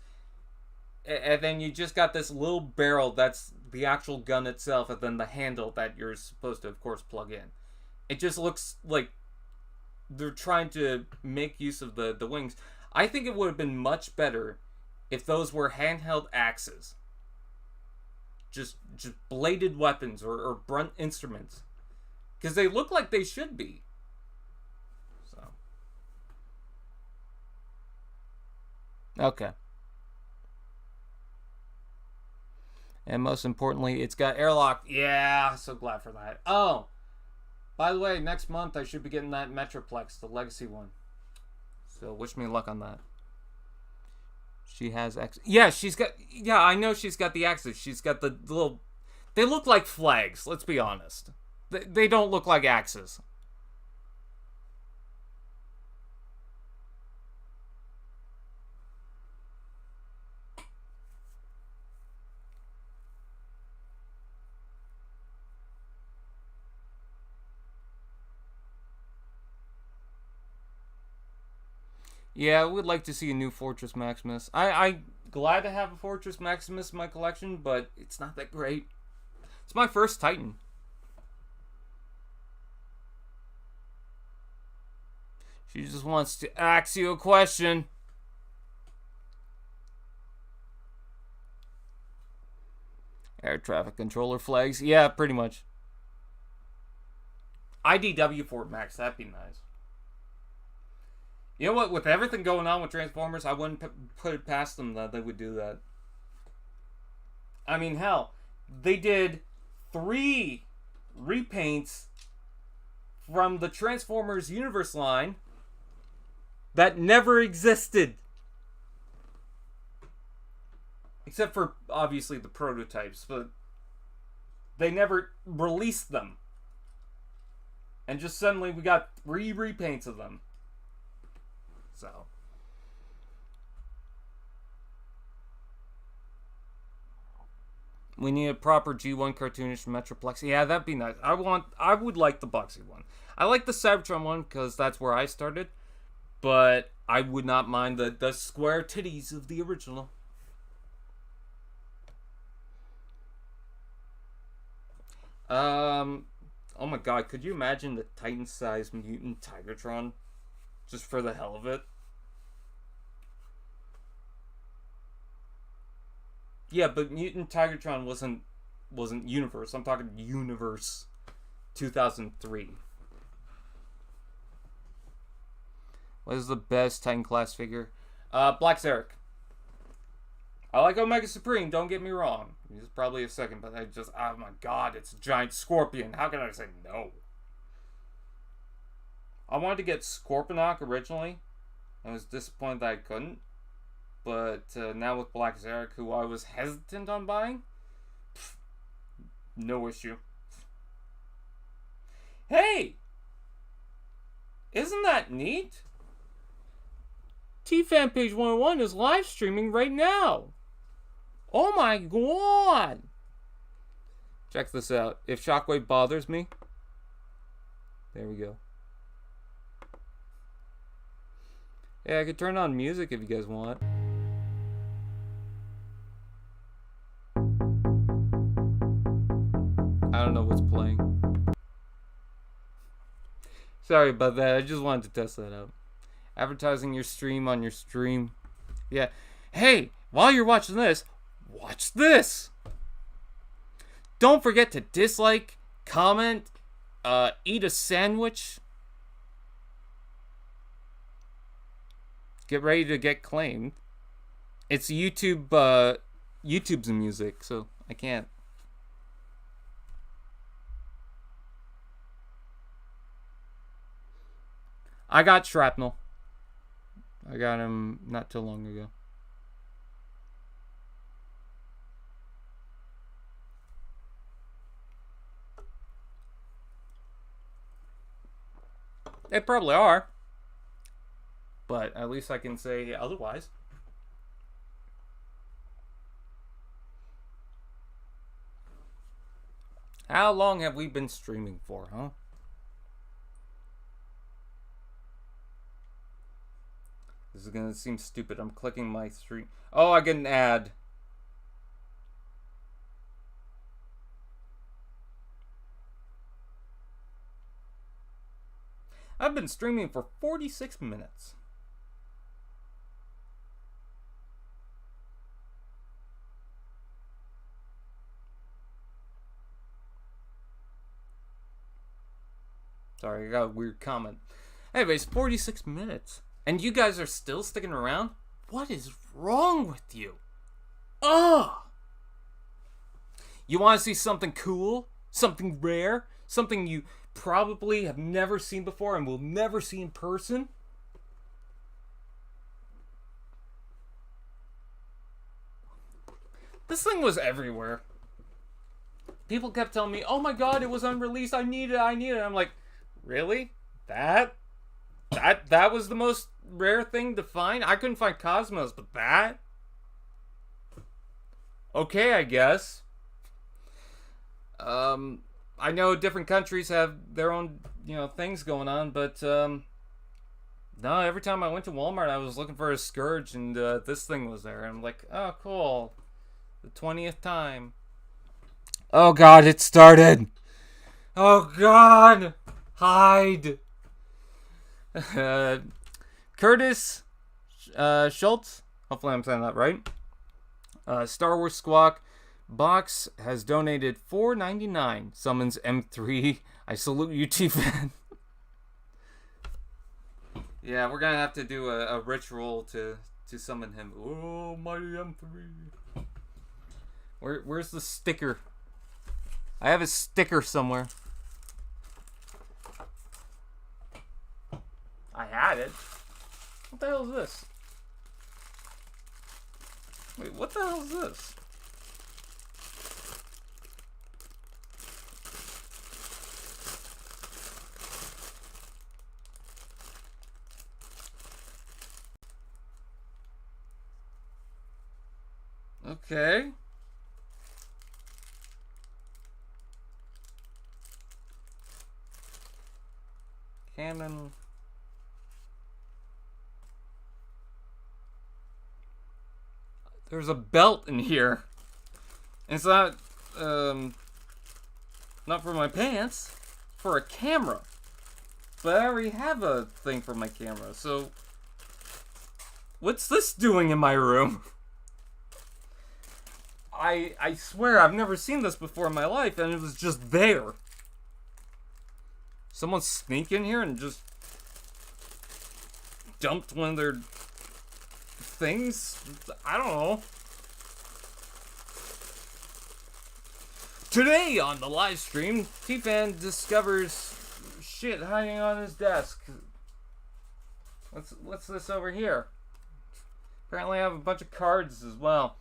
and then you just got this little barrel that's the actual gun itself and then the handle that you're supposed to, of course, plug in. It just looks like they're trying to make use of the wings. I think it would have been much better if those were handheld axes. Just bladed weapons or blunt instruments. Because they look like they should be. So. Okay. And most importantly, it's got airlock. Yeah, so glad for that. Oh, by the way, next month I should be getting that Metroplex, the Legacy one. So wish me luck on that. She has X. Yeah, she's got. Yeah, I know she's got the axes. She's got the little. They look like flags. Let's be honest. They don't look like axes. Yeah, I would like to see a new Fortress Maximus. I'm glad to have a Fortress Maximus in my collection, but it's not that great. It's my first Titan. She just wants to ask you a question. Air traffic controller flags. Yeah, pretty much. IDW Fort Max, that'd be nice. You know what? With everything going on with Transformers, I wouldn't put it past them that they would do that. I mean, hell, they did 3 repaints from the Transformers Universe line that never existed. Except for, obviously, the prototypes, but they never released them. And just suddenly we got 3 repaints of them. So. We need a proper G1 cartoonish Metroplex. Yeah, that'd be nice. I would like the boxy one. I like the Cybertron one because that's where I started. But I would not mind the square titties of the original. Oh my god, could you imagine the Titan-sized mutant Tigertron? Just for the hell of it. Yeah, but Mutant Tigertron wasn't Universe. I'm talking Universe 2003. What is the best Titan class figure? Black Zarek. I like Omega Supreme, don't get me wrong. He's probably a second, but oh my god, it's a giant scorpion. How can I say no? I wanted to get Scorponok originally. I was disappointed that I couldn't. but now with Black Zarek, who I was hesitant on buying, no issue. Hey! Isn't that neat? T-Fan Page 101 is live streaming right now. Oh my god! Check this out. If Shockwave bothers me, there we go. Yeah, I could turn on music if you guys want. I don't know what's playing. Sorry about that. I just wanted to test that out. Advertising your stream on your stream. Yeah. Hey, while you're watching this, watch this. Don't forget to dislike, comment, eat a sandwich. Get ready to get claimed. It's YouTube, YouTube's music, so I can't. I got Shrapnel. I got him not too long ago. They probably are. But at least I can say otherwise. How long have we been streaming for, huh? This is gonna seem stupid. I'm clicking my stream. Oh, I get an ad. I've been streaming for 46 minutes. Sorry, I got a weird comment. Anyways, 46 minutes. And you guys are still sticking around? What is wrong with you? Ugh! You want to see something cool? Something rare? Something you probably have never seen before and will never see in person? This thing was everywhere. People kept telling me, oh my god, it was unreleased, I need it. I'm like, really? That was the most rare thing to find? I couldn't find Cosmos, but that? Okay, I guess. I know different countries have their own, things going on, but, no, every time I went to Walmart, I was looking for a Scourge, and, this thing was there. And I'm like, oh, cool. The 20th time. Oh, God, it started. Oh, God. Hide. Curtis Schultz, hopefully I'm saying that right. Star Wars Squawk Box has donated $4.99. Summons M3. I salute you, T-Fan. Yeah, we're gonna have to do a ritual to summon him. Oh, mighty M3. Where's the sticker? I have a sticker somewhere. I had it. What the hell is this? Wait, what the hell is this? Okay. Canon. There's a belt in here. And it's not for my pants, for a camera. But I already have a thing for my camera, so what's this doing in my room? I swear I've never seen this before in my life, and it was just there. Someone sneaked in here and just dumped one of their things? I don't know. Today on the live stream, T-Fan discovers shit hiding on his desk. What's this over here? Apparently I have a bunch of cards as well.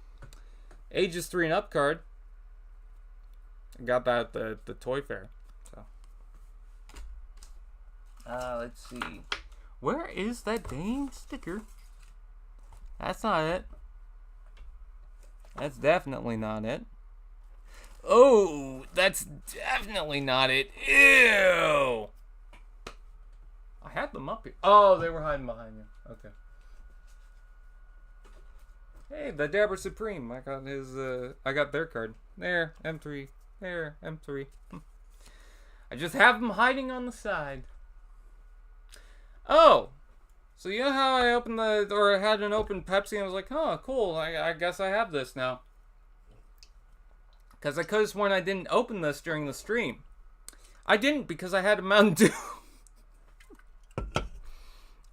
Ages 3 and up card. I got that at the toy fair. So let's see. Where is that dang sticker? That's not it. That's definitely not it. Oh, that's definitely not it. Ew! I had them up here. Oh, they were hiding behind you. Okay. Hey, the Dabber Supreme. I got his. I got their card. There, M3. There, M3. I just have them hiding on the side. Oh, so you know how I opened or had an open Pepsi and I was like, oh, cool. I guess I have this now. Because I could have sworn I didn't open this during the stream. I didn't because I had a Mountain Dew.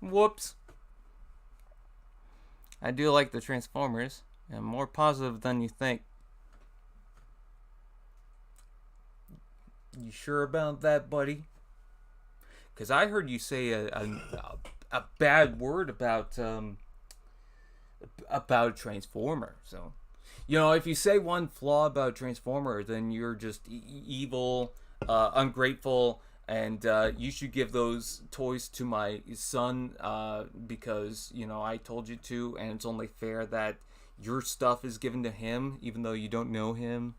Whoops. I do like the Transformers. I'm more positive than you think. You sure about that, buddy? Because I heard you say a bad word about a Transformer. So, you know, if you say one flaw about Transformer, then you're just evil, ungrateful, and you should give those toys to my son because, you know, I told you to, and it's only fair that your stuff is given to him, even though you don't know him.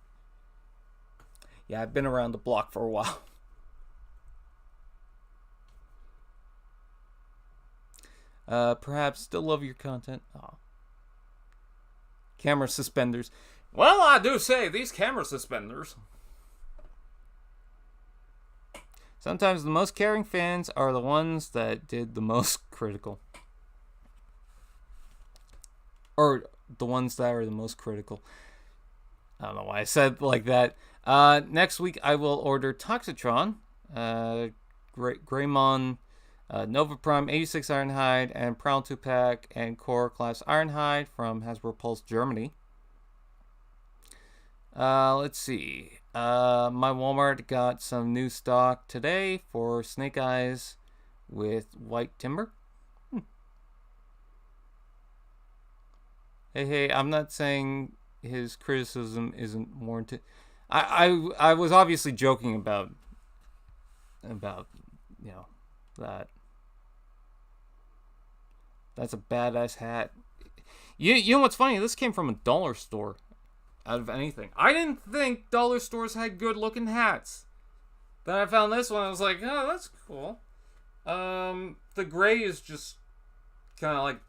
Yeah, I've been around the block for a while. Perhaps still love your content. Aw. Camera suspenders. Well, I do say, these camera suspenders. Sometimes the most caring fans are the ones that did the most critical. Or the ones that are the most critical. I don't know why I said it like that. Next week I will order Toxitron, Greymon, Nova Prime 86 Ironhide, and Prowl 2-pack and Core Class Ironhide from Hasbro Pulse, Germany. Let's see. My Walmart got some new stock today for Snake Eyes with White Timber. Hey, I'm not saying his criticism isn't warranted. I was obviously joking about you know, that. That's a badass hat. You know what's funny? This came from a dollar store. Out of anything, I didn't think dollar stores had good looking hats. Then I found this one. I was like, oh, that's cool. The gray is just kind of like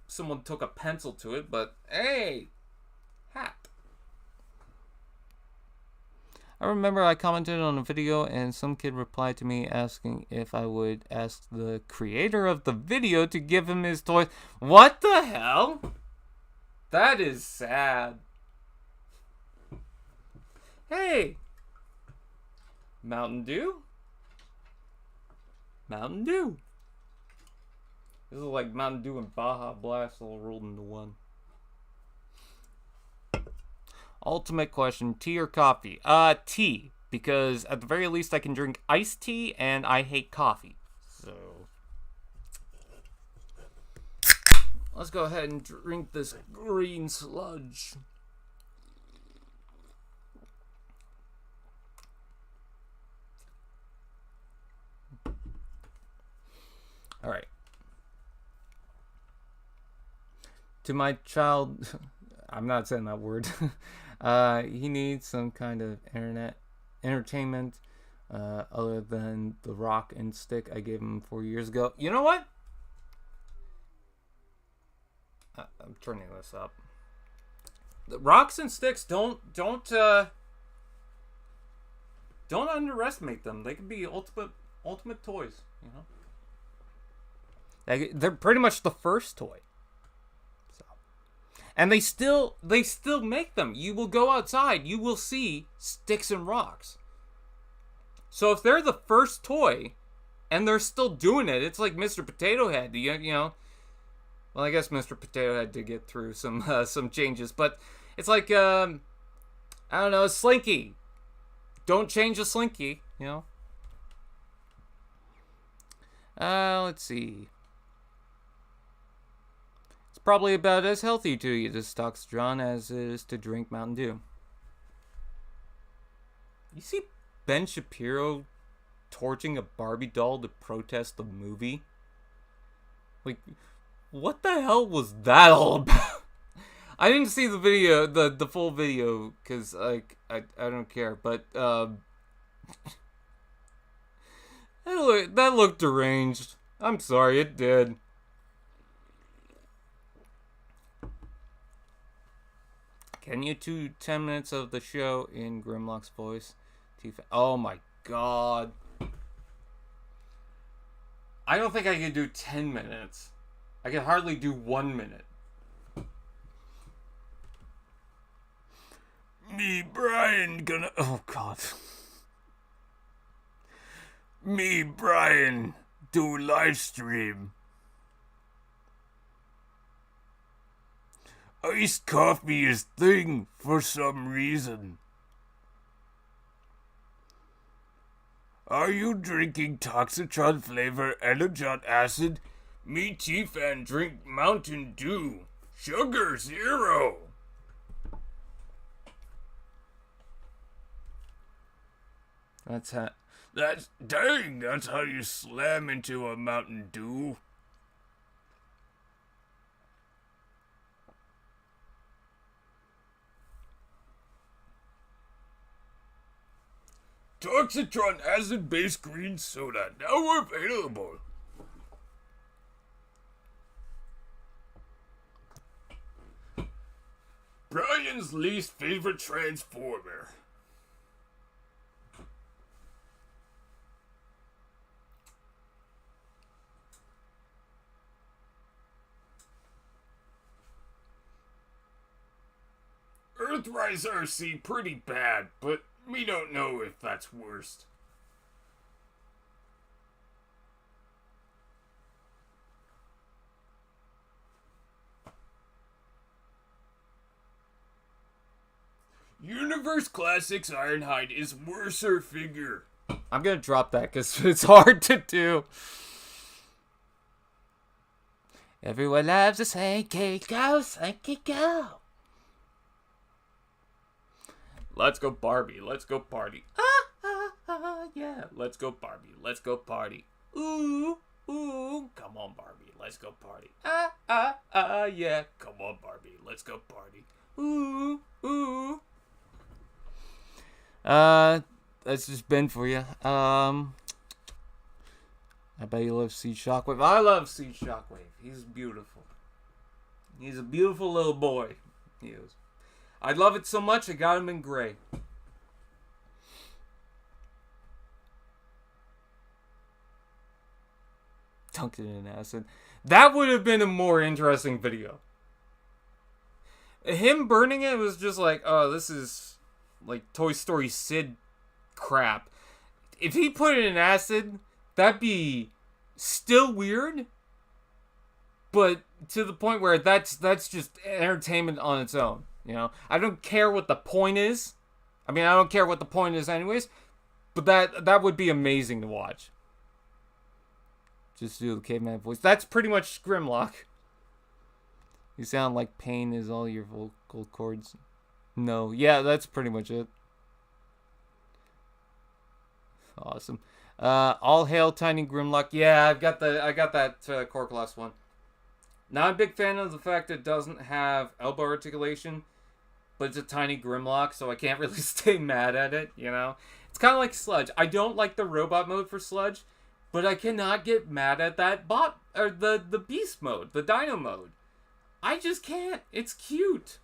someone took a pencil to it, but hey, hat. I remember I commented on a video and some kid replied to me asking if I would ask the creator of the video to give him his toys. What the hell? That is sad. Hey, Mountain Dew? Mountain Dew. This is like Mountain Dew and Baja Blast all rolled into one. Ultimate question, tea or coffee? Tea. Because at the very least I can drink iced tea and I hate coffee. So, let's go ahead and drink this green sludge. All right. To my child, I'm not saying that word. He needs some kind of internet entertainment other than the rock and stick I gave him 4 years ago. You know what? I'm turning this up. The rocks and sticks, don't underestimate them. They can be ultimate toys, you know. They're pretty much the first toy. So, and they still make them. You will go outside, you will see sticks and rocks. So if they're the first toy and they're still doing it, it's like Mr. Potato Head, you know. Well, I guess Mr. Potato Head did get through some changes, but it's like I don't know, a Slinky. Don't change a Slinky, you know. Let's see. Probably about as healthy to eat this Toxitron as it is to drink Mountain Dew. You see Ben Shapiro torching a Barbie doll to protest the movie? Like, what the hell was that all about? I didn't see the video, the full video, because, like, I don't care, but, that looked deranged. I'm sorry, it did. Can you do 10 minutes of the show in Grimlock's voice? Oh my god. I don't think I can do 10 minutes. I can hardly do 1 minute. Me, Brian, gonna... Oh, God. Me, Brian, do Livestream. Iced coffee is thing for some reason. Are you drinking Toxitron flavor Energon acid? Me, T-Fan, drink Mountain Dew. Sugar zero. That's how you slam into a Mountain Dew. Toxitron acid-based green soda, now available. Brian's least favorite Transformer. Earthrise RC pretty bad, but we don't know if that's worst. Universe Classics Ironhide is worser figure. I'm gonna drop that because it's hard to do. Everyone loves a Sankey Go. Let's go Barbie. Let's go party. Yeah. Let's go Barbie. Let's go party. Ooh. Come on, Barbie. Let's go party. Yeah. Come on, Barbie. Let's go party. Ooh. That's just Ben for you. I bet you love Seed Shockwave. I love Seed Shockwave. He's beautiful. He's a beautiful little boy. He is. I love it so much, I got him in gray. Dunked it in acid. That would have been a more interesting video. Him burning it was just like, oh, this is like Toy Story Sid crap. If he put it in acid, that'd be still weird, but to the point where that's just entertainment on its own. You know, I don't care what the point is. I mean, I don't care what the point is anyways, but that would be amazing to watch. Just do the caveman voice. That's pretty much Grimlock. You sound like pain is all your vocal cords. No, yeah, that's pretty much it. Awesome. All hail Tiny Grimlock. Yeah, I got that Corkloss one. Not a big fan of the fact it doesn't have elbow articulation, but it's a tiny Grimlock, so I can't really stay mad at it, you know? It's kind of like Sludge. I don't like the robot mode for Sludge, but I cannot get mad at that bot, or the beast mode, the dino mode. I just can't. It's cute.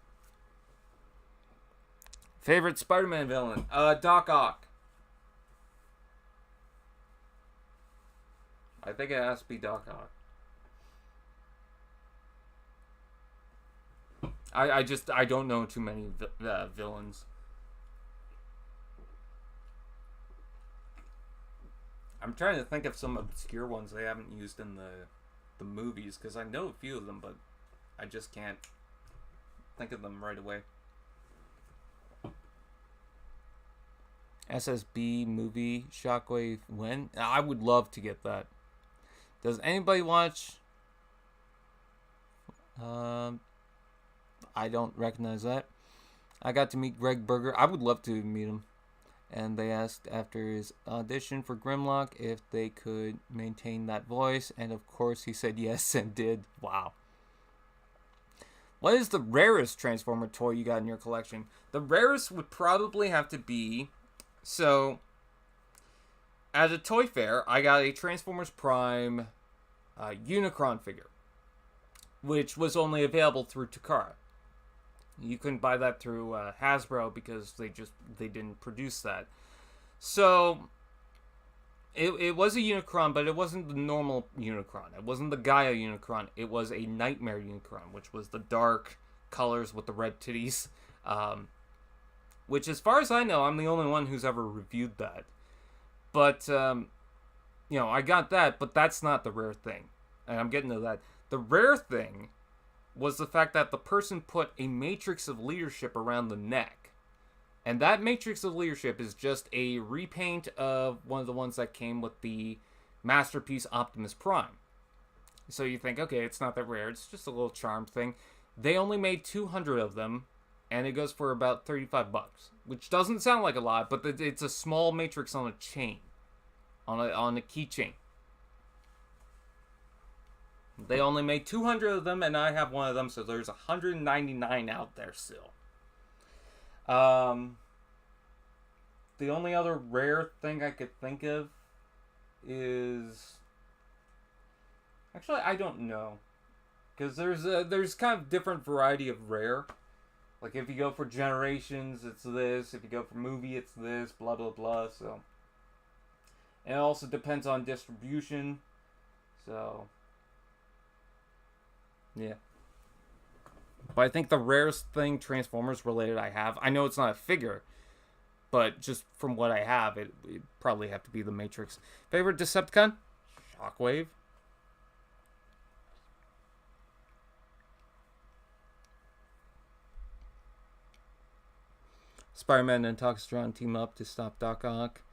Favorite Spider-Man villain? Doc Ock. I think it has to be Doc Ock. I don't know too many villains. I'm trying to think of some obscure ones they haven't used in the movies, because I know a few of them, but I just can't think of them right away. SSB movie Shockwave when? I would love to get that. Does anybody watch I don't recognize that. I got to meet Greg Berger. I would love to meet him. And they asked after his audition for Grimlock if they could maintain that voice. And of course he said yes and did. Wow. What is the rarest Transformer toy you got in your collection? The rarest would probably have to be... So, at a toy fair, I got a Transformers Prime Unicron figure, which was only available through Takara. You couldn't buy that through Hasbro because they didn't produce that. So, it was a Unicron, but it wasn't the normal Unicron. It wasn't the Gaia Unicron. It was a Nightmare Unicron, which was the dark colors with the red titties. Which, as far as I know, I'm the only one who's ever reviewed that. But, I got that, but that's not the rare thing. And I'm getting to that. The rare thing was the fact that the person put a Matrix of Leadership around the neck. And that Matrix of Leadership is just a repaint of one of the ones that came with the Masterpiece Optimus Prime. So you think, okay, it's not that rare. It's just a little charm thing. They only made 200 of them. And it goes for about $35, which doesn't sound like a lot, but it's a small Matrix on a chain, on a keychain. They only made 200 of them, and I have one of them, so there's 199 out there still. The only other rare thing I could think of is... Actually, I don't know. Because there's kind of different variety of rare. Like, if you go for Generations, it's this. If you go for movie, it's this. Blah, blah, blah. So, and it also depends on distribution. So, yeah. But I think the rarest thing Transformers related I have, I know it's not a figure, but just from what I have, it probably have to be the Matrix. Favorite Decepticon? Shockwave. Spider-Man and Toxitron team up to stop Doc Ock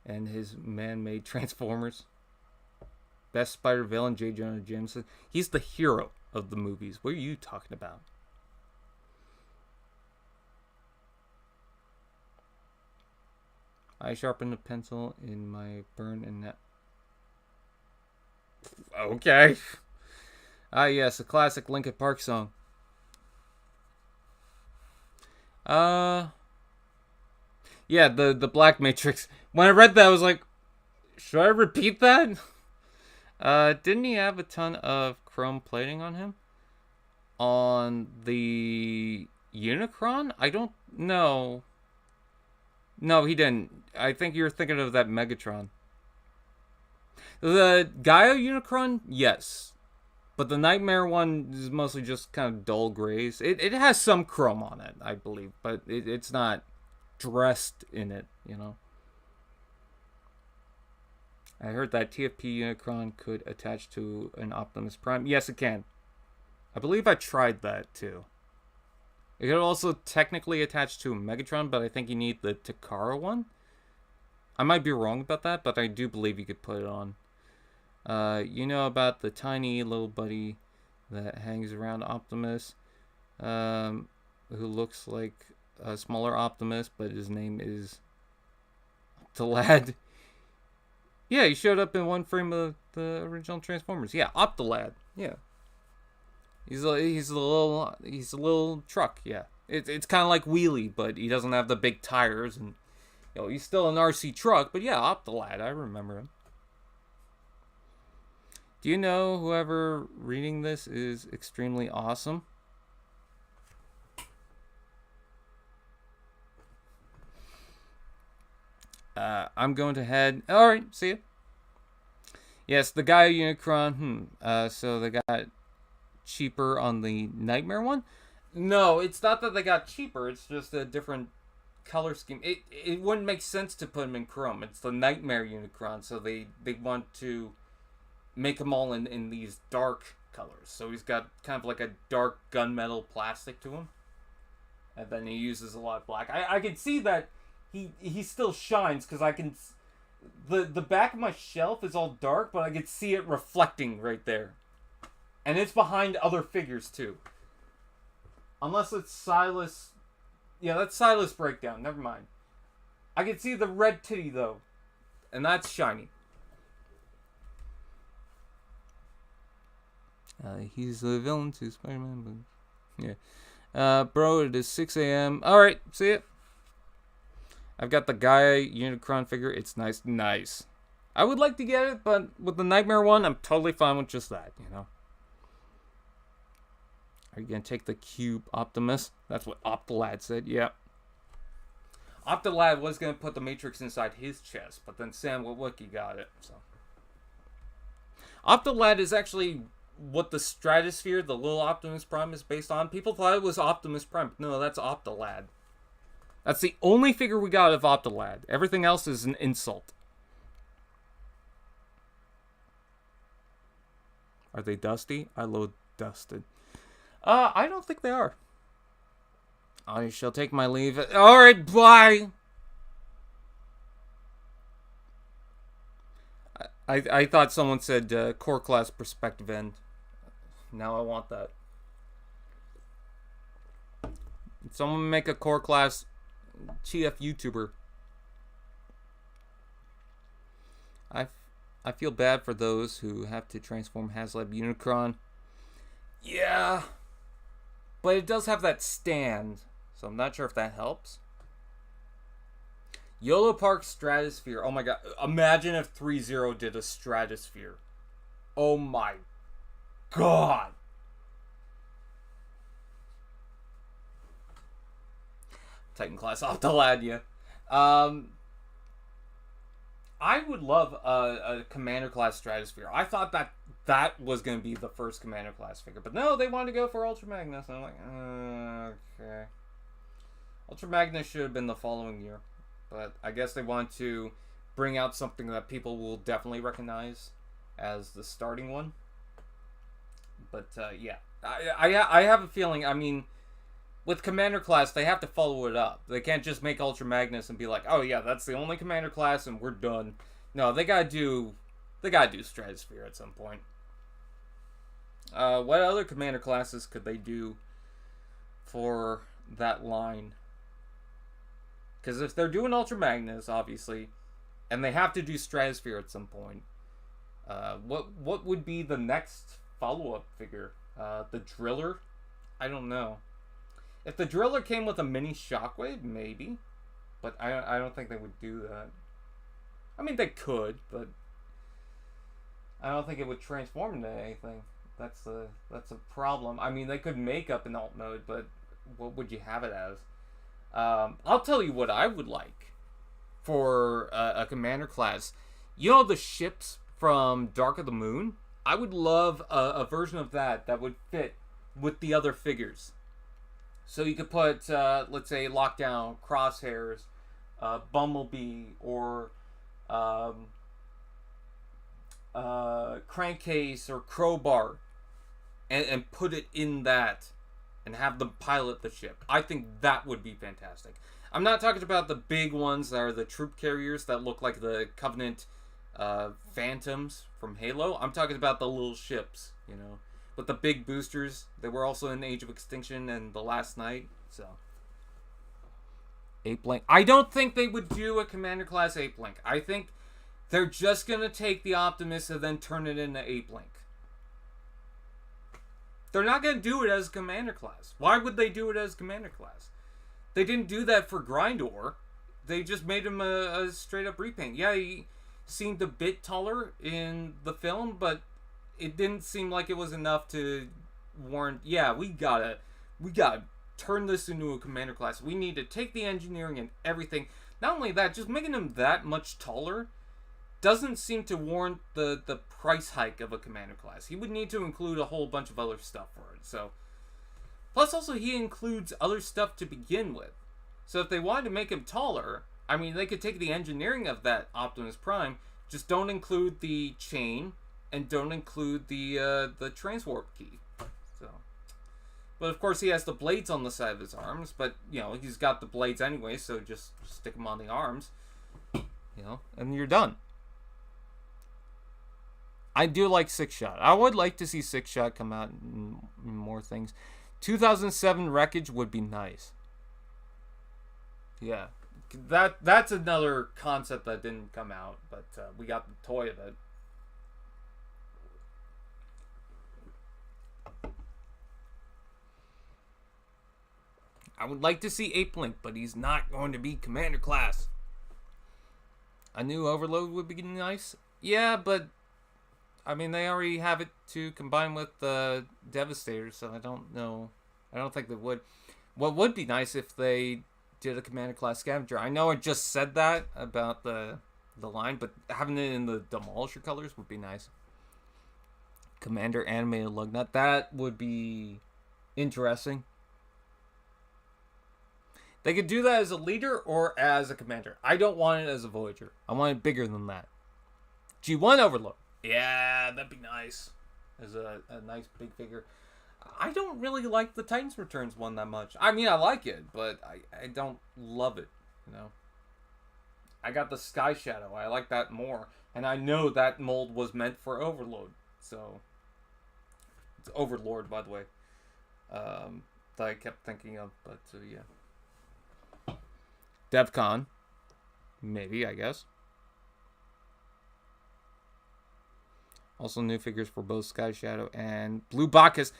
and his man-made Transformers. Best Spider villain, J. Jonah Jameson. He's the hero of the movies. What are you talking about? I sharpened a pencil in my burn and net. Okay. Yes, a classic Linkin Park song. Yeah, the Black Matrix. When I read that, I was like, should I repeat that? Didn't he have a ton of chrome plating on him? On the Unicron? I don't know. No, he didn't. I think you're thinking of that Megatron. The Gaia Unicron? Yes. But the Nightmare one is mostly just kind of dull grays. It has some chrome on it, I believe. But it's not dressed in it, you know. I heard that TFP Unicron could attach to an Optimus Prime. Yes, it can. I believe I tried that, too. It could also technically attach to a Megatron, but I think you need the Takara one. I might be wrong about that, but I do believe you could put it on. You know about the tiny little buddy that hangs around Optimus, who looks like a smaller Optimus, but his name is Optolad. Yeah, he showed up in one frame of the original Transformers. Yeah, Optolad. Yeah, he's a little truck. Yeah, it's kind of like Wheelie, but he doesn't have the big tires, and he's still an RC truck. But yeah, Optolad, I remember him. Do you know whoever reading this is extremely awesome? I'm going to head. All right, see you. Yes, the Gaia Unicron. So they got cheaper on the Nightmare one? No, it's not that they got cheaper. It's just a different color scheme. It wouldn't make sense to put them in chrome. It's the Nightmare Unicron, so they want to make them all in these dark colors. So he's got kind of like a dark gunmetal plastic to him, and then he uses a lot of black. I can see that he still shines because I can. The back of my shelf is all dark, but I can see it reflecting right there. And it's behind other figures, too. Unless it's Silas. Yeah, that's Silas Breakdown. Never mind. I can see the red titty, though. And that's shiny. He's the villain to Spider-Man. But yeah. Bro, it is 6 a.m. Alright, see it. I've got the Gaia Unicron figure. It's nice. Nice. I would like to get it, but with the Nightmare one, I'm totally fine with just that, you know. Are you going to take the Cube Optimus? That's what Optalad said. Yeah. Optalad was going to put the Matrix inside his chest, but then Sam Witwicky got it. So Optalad is actually what the Stratosphere, the little Optimus Prime, is based on. People thought it was Optimus Prime. No, that's Optalad. That's the only figure we got of Optalad. Everything else is an insult. Are they dusty? I load dusted. I don't think they are. I shall take my leave. Alright, bye! I thought someone said core class perspective end. Now I want that. Someone make a core class TF YouTuber. I feel bad for those who have to transform HasLab Unicron. Yeah. But it does have that stand, so I'm not sure if that helps. YOLO Park Stratosphere. Oh my god. Imagine if 3-0 did a Stratosphere. Oh my god. Titan class Optalad, yeah. I would love a Commander class Stratosphere. I thought that was going to be the first Commander class figure. But no, they wanted to go for Ultra Magnus. And I'm like, okay. Ultra Magnus should have been the following year. But I guess they want to bring out something that people will definitely recognize as the starting one. But yeah, I have a feeling, I mean, with Commander class, they have to follow it up. They can't just make Ultra Magnus and be like, oh yeah, that's the only Commander class and we're done. No, they gotta do Stratosphere at some point. What other Commander classes could they do for that line? Because if they're doing Ultra Magnus, obviously, and they have to do Stratosphere at some point, what would be the next follow-up figure? The Driller? I don't know. If the Driller came with a mini Shockwave, maybe. But I don't think they would do that. I mean, they could, but I don't think it would transform into anything. That's a problem. I mean, they could make up an alt mode, but what would you have it as? I'll tell you what I would like for a Commander class. You know the ships from Dark of the Moon? I would love a version of that would fit with the other figures. So you could put, let's say, Lockdown, Crosshairs, Bumblebee, or Crankcase, or Crowbar, and put it in that, and have them pilot the ship. I think that would be fantastic. I'm not talking about the big ones that are the troop carriers that look like the Covenant Phantoms from Halo. I'm talking about the little ships, you know. But the big boosters, they were also in Age of Extinction and The Last Night, so. Ape-Link. I don't think they would do a Commander Class Ape-Link. I think they're just going to take the Optimus and then turn it into Ape-Link. They're not going to do it as Commander Class. Why would they do it as Commander Class? They didn't do that for Grindor. They just made him a straight-up repaint. Yeah, he seemed a bit taller in the film, but it didn't seem like it was enough to warrant, yeah, we gotta turn this into a Commander class. We need to take the engineering and everything. Not only that, just making him that much taller doesn't seem to warrant the price hike of a Commander class. He would need to include a whole bunch of other stuff for it. So, plus also he includes other stuff to begin with. So if they wanted to make him taller, I mean, they could take the engineering of that Optimus Prime, just don't include the chain, and don't include the transwarp key. So, but of course he has the blades on the side of his arms. But you know he's got the blades anyway, so just stick them on the arms. You know, and you're done. I do like Six Shot. I would like to see Six Shot come out in more things. 2007 Wreckage would be nice. Yeah. That's another concept that didn't come out, but we got the toy of it. I would like to see Ape Link, but he's not going to be Commander class. A new Overload would be nice. Yeah, but I mean, they already have it to combine with the Devastator, so I don't know. I don't think they would. What would be nice if they did a Commander class Scavenger. I know I just said that about the line, but having it in the Demolisher colors would be nice. Commander animated Lugnut, that would be interesting. They could do that as a leader or as a commander. I don't want it as a Voyager. I want it bigger than that. G1 Overload. Yeah, that'd be nice. As a nice big figure. I don't really like the Titans Returns one that much. I mean, I like it, but I don't love it, you know. I got the Sky Shadow. I like that more. And I know that mold was meant for Overload. So, it's Overlord, by the way. That I kept thinking of, but yeah. DevCon. Maybe, I guess. Also new figures for both Sky Shadow and Blue Bacchus.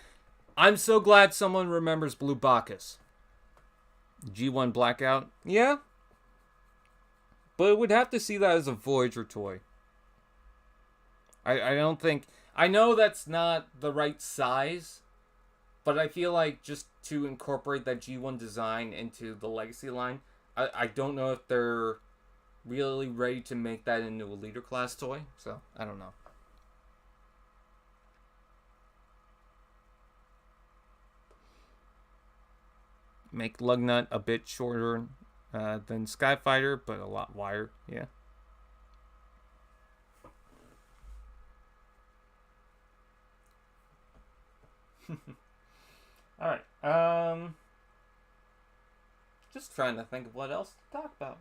I'm so glad someone remembers Blue Bacchus. G1 Blackout. Yeah. But it would have to see that as a Voyager toy. I don't think... I know that's not the right size. But I feel like just to incorporate that G1 design into the Legacy line... I don't know if they're really ready to make that into a leader class toy. So, I don't know. Make Lugnut a bit shorter than Skyfighter, but a lot wider. Yeah. Alright. Just trying to think of what else to talk about.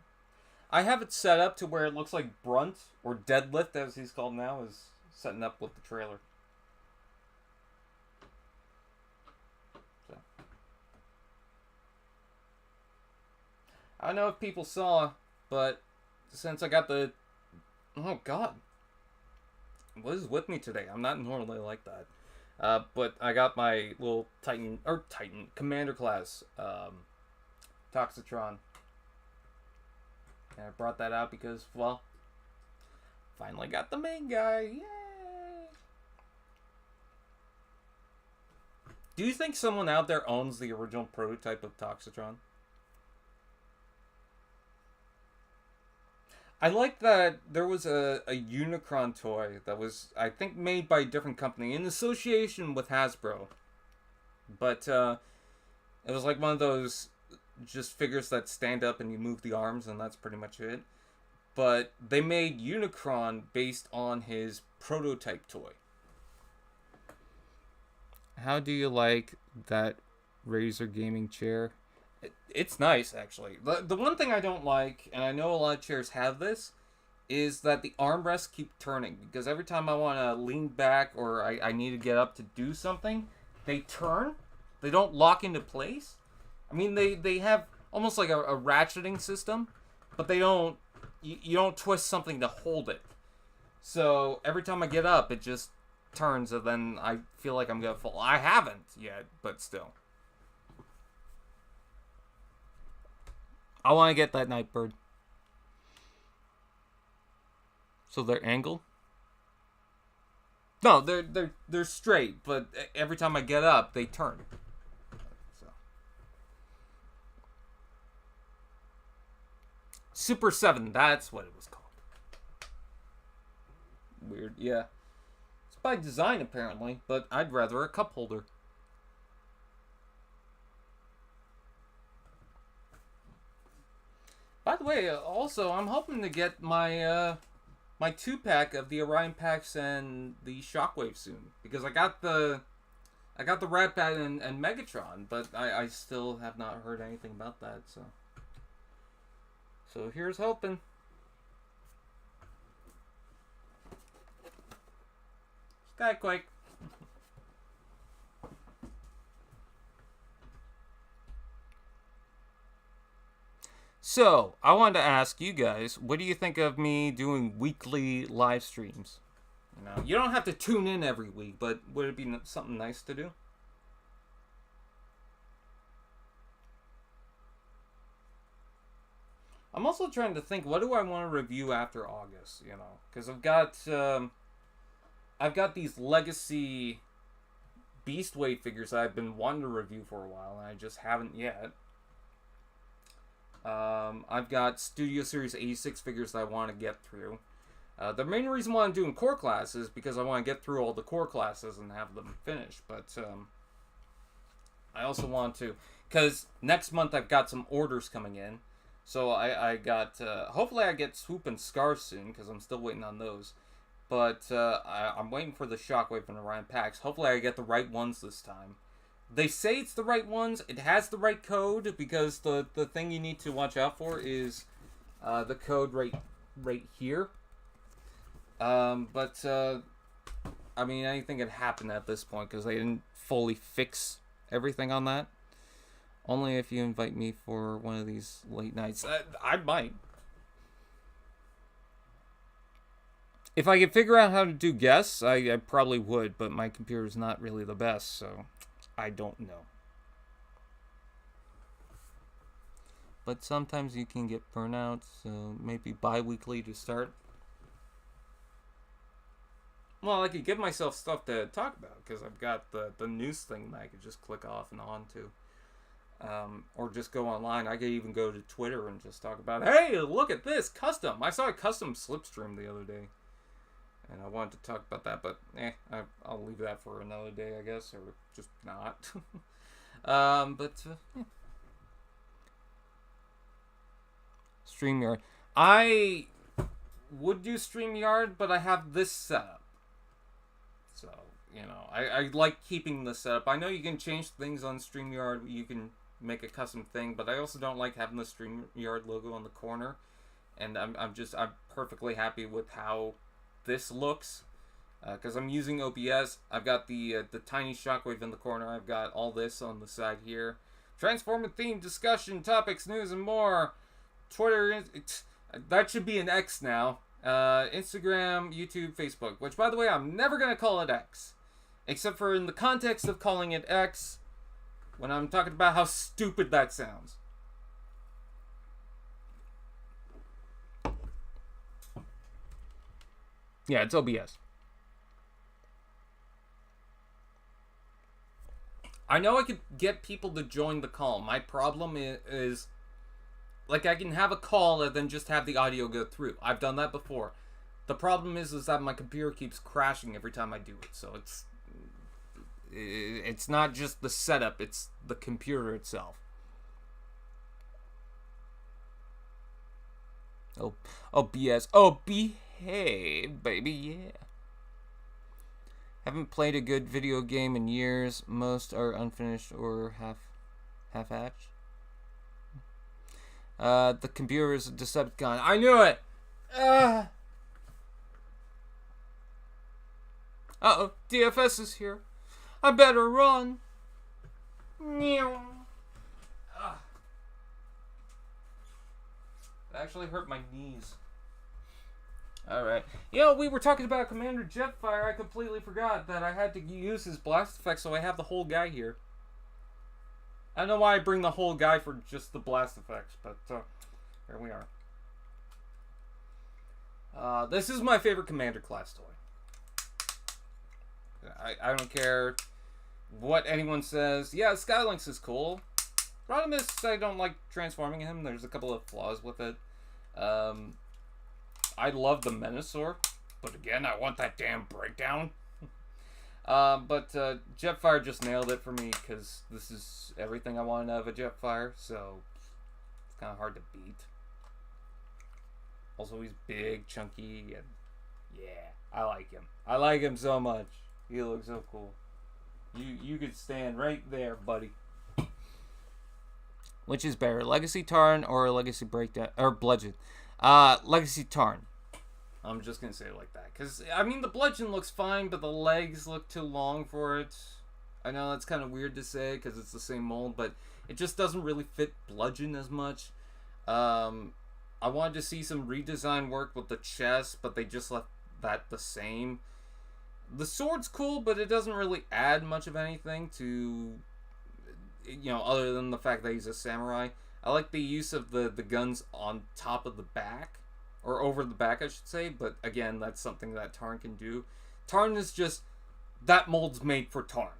I have it set up to where it looks like Brunt, or Deadlift as he's called now, is setting up with the trailer. So. I don't know if people saw, but since I got the... Oh, God. What is with me today? I'm not normally like that. But I got my little Commander class, Toxitron. And I brought that out because, well, finally got the main guy. Yay! Do you think someone out there owns the original prototype of Toxitron? I like that there was a Unicron toy that was, I think, made by a different company in association with Hasbro. But it was like one of those just figures that stand up and you move the arms, and that's pretty much it. But they made Unicron based on his prototype toy. How do you like that Razer gaming chair? It's nice, actually. The one thing I don't like, and I know a lot of chairs have this, is that the armrests keep turning. Because every time I want to lean back or I need to get up to do something, they turn. They don't lock into place. I mean, they have almost like a ratcheting system, but they don't... You don't twist something to hold it. So every time I get up, it just turns, and then I feel like I'm going to fall. I haven't yet, but still. I want to get that Nightbird. So they're angled? No, they're straight, but every time I get up, they turn. So. Super 7, that's what it was called. Weird, yeah. It's by design, apparently, but I'd rather a cup holder. By the way, also, I'm hoping to get my my 2-pack of the Orion packs and the Shockwave soon, because I got the Rat Bat and Megatron, but I still have not heard anything about that. So here's hoping. That quick. So, I wanted to ask you guys, what do you think of me doing weekly live streams? You know, you don't have to tune in every week, but would it be something nice to do? I'm also trying to think, what do I want to review after August? You know, because I've got these legacy Beastwave figures that I've been wanting to review for a while, and I just haven't yet. I've got Studio Series 86 figures that I want to get through. The main reason why I'm doing core classes is because I want to get through all the core classes and have them finished. But I also want to, because next month I've got some orders coming in. So I got, hopefully I get Swoop and Scar soon, because I'm still waiting on those. But I'm waiting for the Shockwave and Orion packs. Hopefully I get the right ones this time. They say it's the right ones. It has the right code, because the thing you need to watch out for is the code right here. But I mean, anything could happen at this point, because they didn't fully fix everything on that. Only if you invite me for one of these late nights. I might. If I could figure out how to do guests, I probably would, but my computer's not really the best, so I don't know. But sometimes you can get burnout, so maybe bi-weekly to start. Well, I could give myself stuff to talk about, because I've got the news thing that I could just click off and on to. Or just go online. I could even go to Twitter and just talk about, hey, look at this, custom. I saw a custom Slipstream the other day. And I wanted to talk about that, but I'll leave that for another day, I guess, or just not. Yeah. StreamYard. I would do StreamYard, but I have this setup. So, you know, I like keeping the setup. I know you can change things on StreamYard. You can make a custom thing, but I also don't like having the StreamYard logo on the corner. And I'm perfectly happy with how this looks, because I'm using OBS. I've got the tiny Shockwave in the corner. I've got all this on the side here. Transformer theme, discussion, topics, news, and more. Twitter, that should be an X now. Instagram, YouTube, Facebook, which, by the way, I'm never going to call it X. Except for in the context of calling it X, when I'm talking about how stupid that sounds. Yeah, it's OBS. I know I could get people to join the call. My problem is like, I can have a call and then just have the audio go through. I've done that before. The problem is that my computer keeps crashing every time I do it. So it's not just the setup, it's the computer itself. Oh, OBS. Oh, behave, baby, yeah. Haven't played a good video game in years. Most are unfinished or half-hatched. The computer is a Decepticon. I knew it! Uh-oh, DFS is here. I better run. It actually hurt my knees. Alright. You know, we were talking about Commander Jetfire. I completely forgot that I had to use his blast effect, so I have the whole guy here. I don't know why I bring the whole guy for just the blast effects, but here we are. This is my favorite Commander class toy. I don't care what anyone says. Yeah, Skylynx is cool. Rodimus, I don't like transforming him. There's a couple of flaws with it. I love the Menasor, but again, I want that damn breakdown. But Jetfire just nailed it for me, because this is everything I wanted out of a Jetfire, so it's kind of hard to beat. Also, he's big, chunky, and yeah, I like him. I like him so much. He looks so cool. You could stand right there, buddy. Which is better, Legacy Tarn or Legacy Breakdown or Bludgeon? Legacy Tarn. I'm just gonna say it like that. Because, I mean, the bludgeon looks fine, but the legs look too long for it. I know that's kind of weird to say because it's the same mold, but it just doesn't really fit bludgeon as much. I wanted to see some redesign work with the chest, but they just left that the same. The sword's cool, but it doesn't really add much of anything to, other than the fact that he's a samurai. I like the use of the guns on top of the back, or over the back, I should say, but again, that's something that Tarn can do. Tarn is just, that mold's made for Tarn,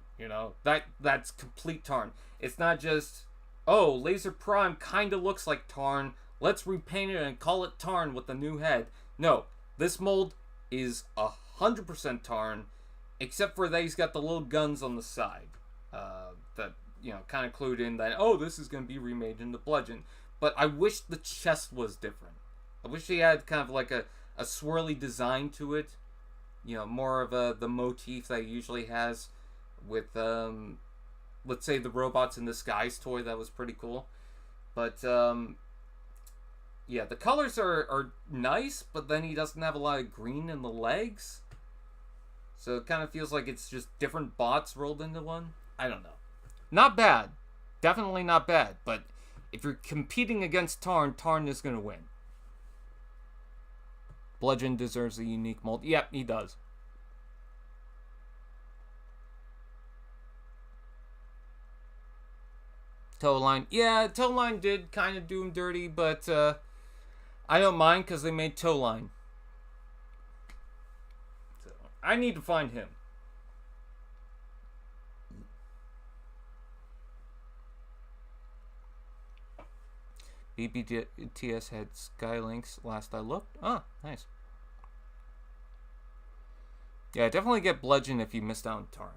that's complete Tarn. It's not just, oh, Laser Prime kind of looks like Tarn, let's repaint it and call it Tarn with a new head. No, this mold is 100% Tarn, except for that he's got the little guns on the side that, kind of clued in that, oh, this is going to be remade into bludgeon. But I wish the chest was different. I wish he had kind of like a swirly design to it, more of the motif that he usually has with, let's say, the Robots in Disguise toy. That was pretty cool. But, yeah, the colors are nice, but then he doesn't have a lot of green in the legs. So it kind of feels like it's just different bots rolled into one. I don't know. Not bad. Definitely not bad. But if you're competing against Tarn, Tarn is going to win. Bludgeon deserves a unique mold. Yep, he does. Toe line. Yeah, toe line did kind of do him dirty, but I don't mind because they made toe line. So I need to find him. BBTS had Skylinks last I looked. Oh, nice. Yeah, definitely get Bludgeon if you missed out on Tarn.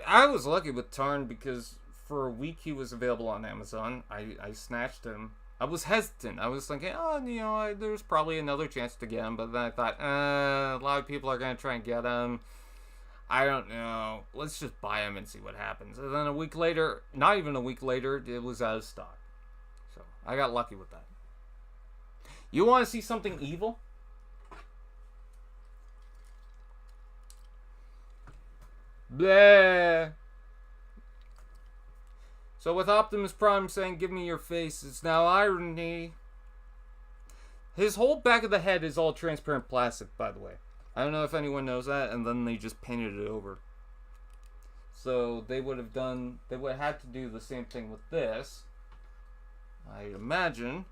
I was lucky with Tarn because for a week he was available on Amazon. I snatched him. I was hesitant. I was thinking, oh, there's probably another chance to get him. But then I thought, a lot of people are going to try and get him. I don't know. Let's just buy him and see what happens. And then a week later, not even a week later, it was out of stock. So I got lucky with that. You want to see something evil? Bleh. So with Optimus Prime saying, give me your face, it's now irony. His whole back of the head is all transparent plastic, by the way. I don't know if anyone knows that, and then they just painted it over. So they would have had to do the same thing with this. I imagine.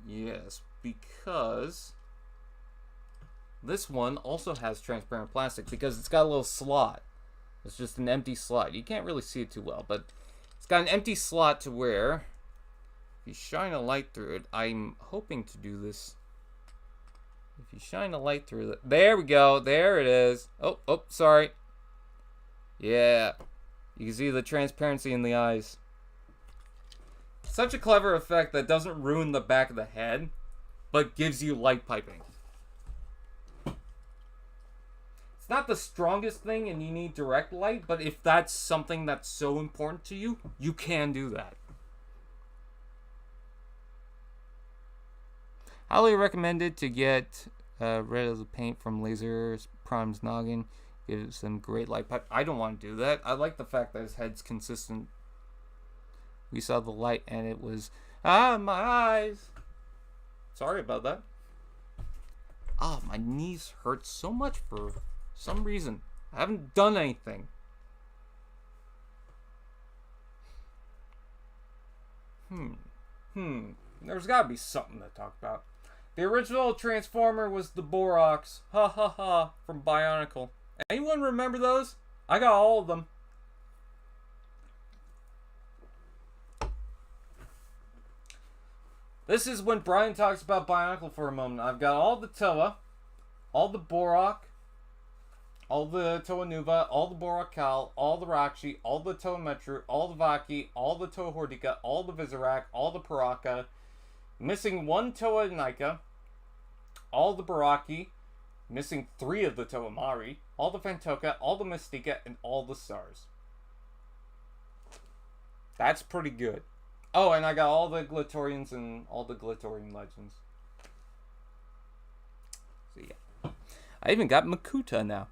Yes, because this one also has transparent plastic because it's got a little slot. It's just an empty slot. You can't really see it too well, but it's got an empty slot to where if you shine a light through it, I'm hoping to do this. If you shine a light through it, there we go. There it is. Oh, sorry. Yeah. You can see the transparency in the eyes. Such a clever effect that doesn't ruin the back of the head, but gives you light piping. It's not the strongest thing and you need direct light, but if that's something that's so important to you, you can do that. Highly recommended to get rid of the paint from Laser Prime's noggin. Gives them great light pipe. I don't want to do that. I like the fact that his head's consistent. We saw the light and it was, my eyes. Sorry about that. Oh, my knees hurt so much for some reason. I haven't done anything. There's got to be something to talk about. The original Transformer was the Borox. Ha ha ha. From Bionicle. Anyone remember those? I got all of them. This is when Brian talks about Bionicle for a moment. I've got all the Toa, all the Borok, all the Toa Nuva, all the Borok Cal, all the Rakshi, all the Toa Metru, all the Vaki, all the Toa Hordika, all the Vizorak, all the Paraka, missing one Toa Nika, all the Baraki, missing 3 of the Toa Mari, all the Fantoka, all the Mystica, and all the stars. That's pretty good. Oh, and I got all the Glatorians and all the Glatorian legends. So yeah. I even got Makuta now.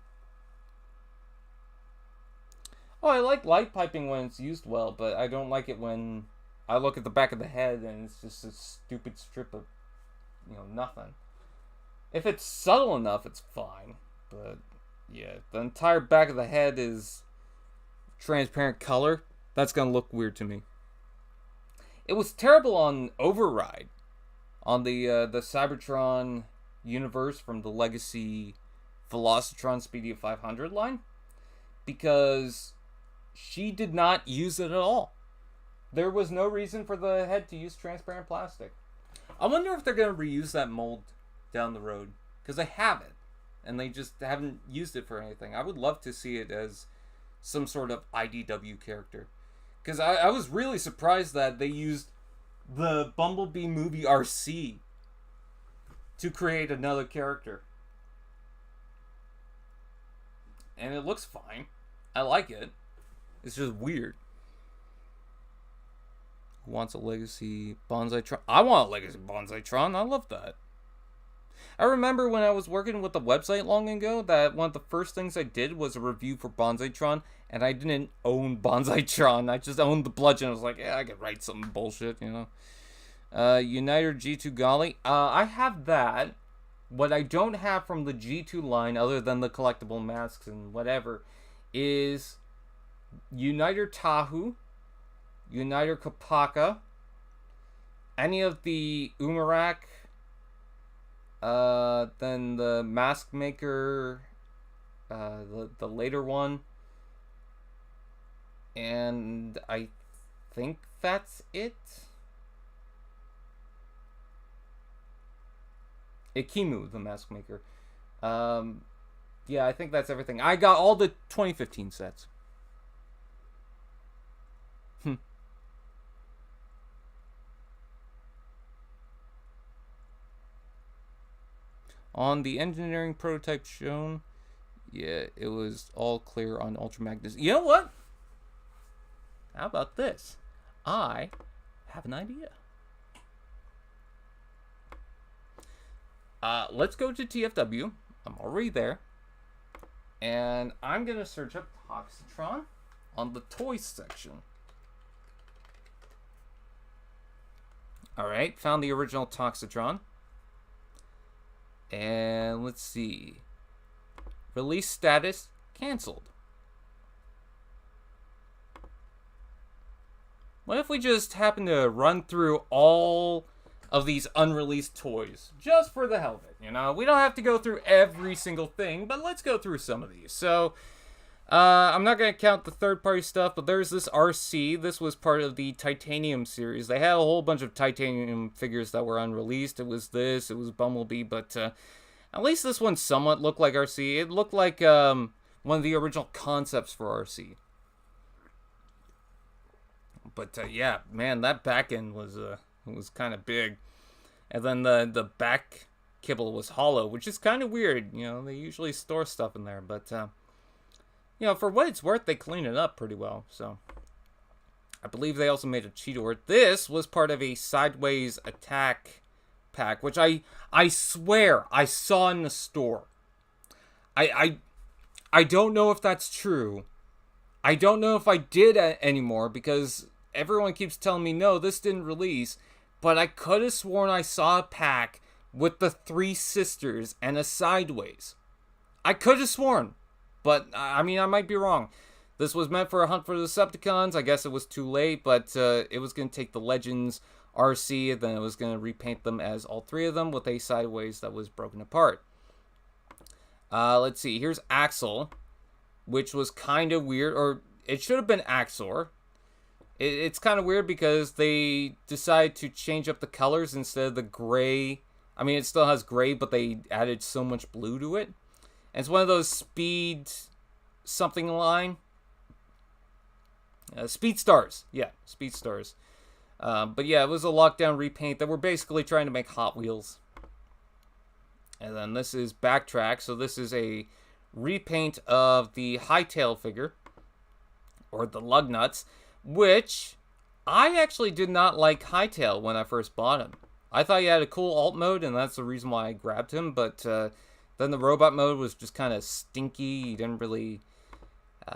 Oh, I like light piping when it's used well, but I don't like it when I look at the back of the head and it's just a stupid strip of, nothing. If it's subtle enough, it's fine. But, yeah, the entire back of the head is transparent color. That's going to look weird to me. It was terrible on Override. On the Cybertron universe from the Legacy Velocitron Speedia 500 line. Because she did not use it at all. There was no reason for the head to use transparent plastic. I wonder if they're going to reuse that mold down the road. Because they have it. And they just haven't used it for anything. I would love to see it as some sort of IDW character. Because I was really surprised that they used the Bumblebee movie RC to create another character. And it looks fine. I like it. It's just weird. Who wants a Legacy Bonsaitron? I want a Legacy Bonsaitron. I love that. I remember when I was working with a website long ago that one of the first things I did was a review for Bonsaitron, and I didn't own Bonsaitron. I just owned the bludgeon. I was like, yeah, I could write some bullshit, Uniter G2 Golly. I have that. What I don't have from the G2 line, other than the collectible masks and whatever, is Uniter Tahu, Uniter Kapaka, any of the Umarak, then the Mask Maker, the later one, and I think that's it. Ikimu, the Mask Maker. Yeah, I think that's everything. I got all the 2015 sets. On the engineering prototype shown, yeah, it was all clear on Ultra Magnus. You know what? How about this? I have an idea. Let's go to TFW. I'm already there. And I'm going to search up Toxitron on the toys section. Alright, found the original Toxitron. And let's see. Release status canceled. What if we just happen to run through all of these unreleased toys just for the hell of it? We don't have to go through every single thing, but let's go through some of these. So, I'm not going to count the third-party stuff, but there's this RC. This was part of the Titanium series. They had a whole bunch of Titanium figures that were unreleased. It was this, it was Bumblebee, but at least this one somewhat looked like RC. It looked like one of the original concepts for RC. But yeah, man, that back end was kind of big. And then the back kibble was hollow, which is kind of weird. They usually store stuff in there, but for what it's worth, they clean it up pretty well. So I believe they also made a Cheetor. This was part of a Sideways Attack pack, which I swear I saw in the store. I don't know if that's true. I don't know if I did anymore, because everyone keeps telling me, no, this didn't release. But I could have sworn I saw a pack with the three sisters and a Sideways. I could have sworn. But, I might be wrong. This was meant for a hunt for the Decepticons. I guess it was too late, but it was going to take the Legends RC, and then it was going to repaint them as all three of them with a Sideways that was broken apart. Let's see. Here's Axel, which was kind of weird, or it should have been Axor. It's kind of weird because they decided to change up the colors instead of the gray. It still has gray, but they added so much blue to it. And it's one of those Speed something line. Speed Stars. Yeah, Speed Stars. But yeah, it was a lockdown repaint that we're basically trying to make Hot Wheels. And then this is Backtrack. So this is a repaint of the Hightail figure, or the Lugnuts, which I actually did not like Hightail when I first bought him. I thought he had a cool alt mode, and that's the reason why I grabbed him, but then the robot mode was just kind of stinky. He didn't really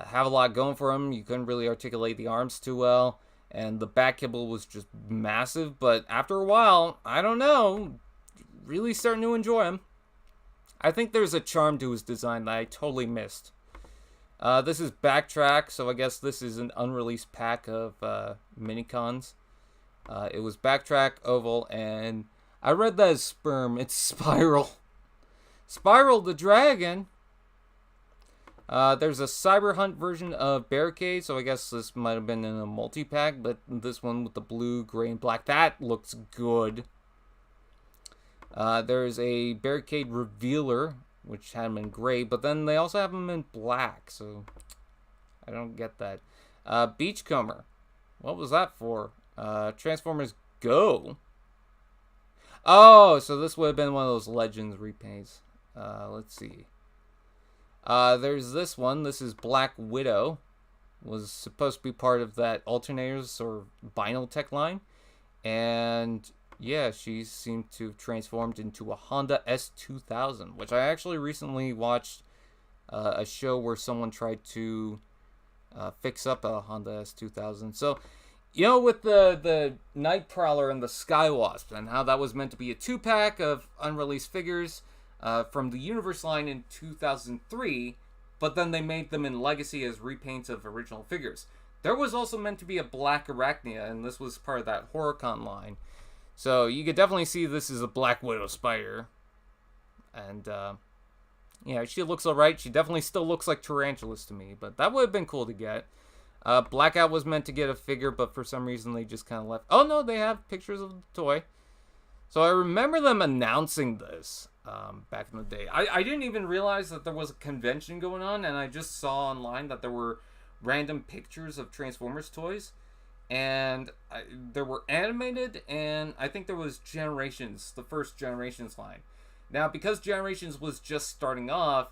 have a lot going for him. You couldn't really articulate the arms too well, and the back kibble was just massive, but after a while, I don't know, really starting to enjoy him. I think there's a charm to his design that I totally missed. This is Backtrack, so I guess this is an unreleased pack of Minicons. It was Backtrack, Oval, and I read that as Sperm. It's Spiral. Spiral the Dragon. There's a Cyber Hunt version of Barricade, so I guess this might have been in a multi-pack, but this one with the blue, gray, and black, that looks good. There's a Barricade Revealer, which had them in gray, but then they also have them in black, so I don't get that. Beachcomber. What was that for? Transformers Go. Oh, so this would have been one of those Legends repaints. Let's see. There's this one. This is Black Widow. Was supposed to be part of that Alternators or Vinyl Tech line. And yeah, she seemed to have transformed into a Honda S2000, which I actually recently watched a show where someone tried to fix up a Honda S2000. So, you know, with the Night Prowler and the Sky Wasp, and how that was meant to be a 2-pack of unreleased figures from the Universe line in 2003, but then they made them in Legacy as repaints of original figures. There was also meant to be a Black Arachnia, and this was part of that HorrorCon line. So you could definitely see this is a Black Widow spider. And, yeah, she looks alright. She definitely still looks like Tarantulas to me, but that would have been cool to get. Blackout was meant to get a figure, but for some reason they just kind of left. Oh, no, they have pictures of the toy. So I remember them announcing this back in the day. I didn't even realize that there was a convention going on, and I just saw online that there were random pictures of Transformers toys. And there were animated, and I think there was Generations, the first Generations line. Now, because Generations was just starting off,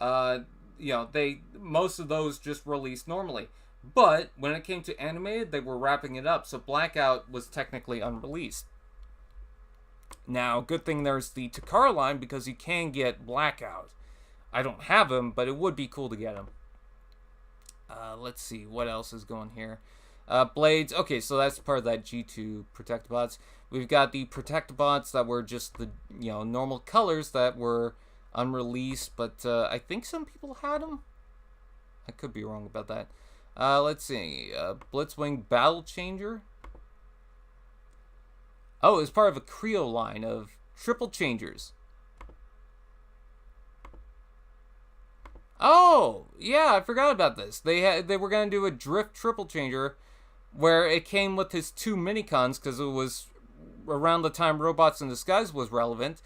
you know, most of those just released normally. But when it came to animated, they were wrapping it up, so Blackout was technically unreleased. Now, good thing there's the Takara line, because you can get Blackout. I don't have him, but it would be cool to get him. Let's see, what else is going here? Blades, okay, so that's part of that G2 Protectobots. We've got the Protectobots that were just the, you know, normal colors that were unreleased, but I think some people had them. I could be wrong about that. Let's see, Blitzwing Battle Changer. Oh, it's part of a Creo line of Triple Changers. Oh, yeah, I forgot about this. They were going to do a Drift Triple Changer where it came with his 2 Minicons, because it was around the time Robots in Disguise was relevant.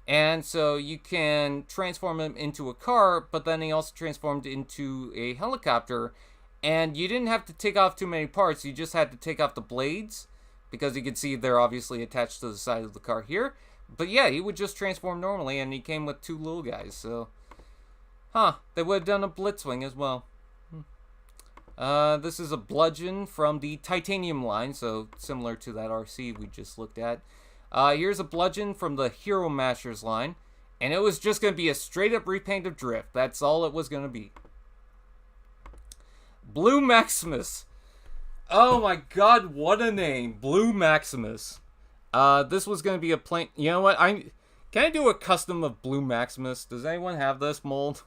And so you can transform him into a car, but then he also transformed into a helicopter. And you didn't have to take off too many parts, you just had to take off the blades, because you could see they're obviously attached to the side of the car here. But yeah, he would just transform normally, and he came with 2 little guys, so... Huh, they would have done a Blitzwing as well. This is a Bludgeon from the Titanium line, so similar to that RC we just looked at. Here's a Bludgeon from the Hero Mashers line, and it was just going to be a straight-up repaint of Drift. That's all it was going to be. Blue Maximus. Oh my god, what a name. Blue Maximus. This was going to be a plain... You know what? Can I do a custom of Blue Maximus? Does anyone have this mold?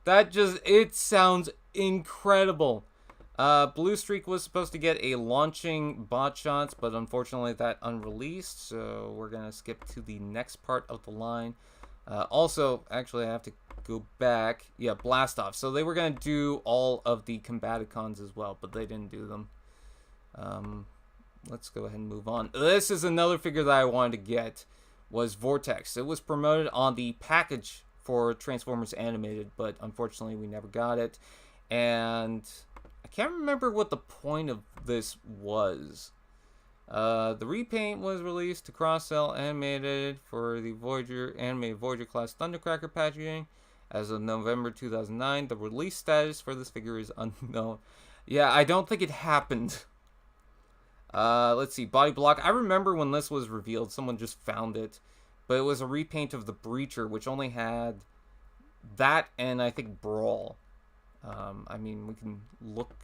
That just... It sounds incredible. Blue Streak was supposed to get a launching bot shots, but unfortunately that unreleased, so we're going to skip to the next part of the line. Also, actually I have to go back. Yeah, Blast Off. So they were going to do all of the Combaticons as well, but they didn't do them. Let's go ahead and move on. This is another figure that I wanted to get, was Vortex. It was promoted on the package for Transformers Animated, but unfortunately we never got it. And I can't remember what the point of this was. The repaint was released to cross-sell animated for the Voyager animated Voyager class Thundercracker packaging, as of November 2009. The release status for this figure is unknown. Yeah, I don't think it happened. Let's see, body block. I remember when this was revealed, someone just found it. But it was a repaint of the Breacher, which only had that and I think Brawl. I mean, we can look.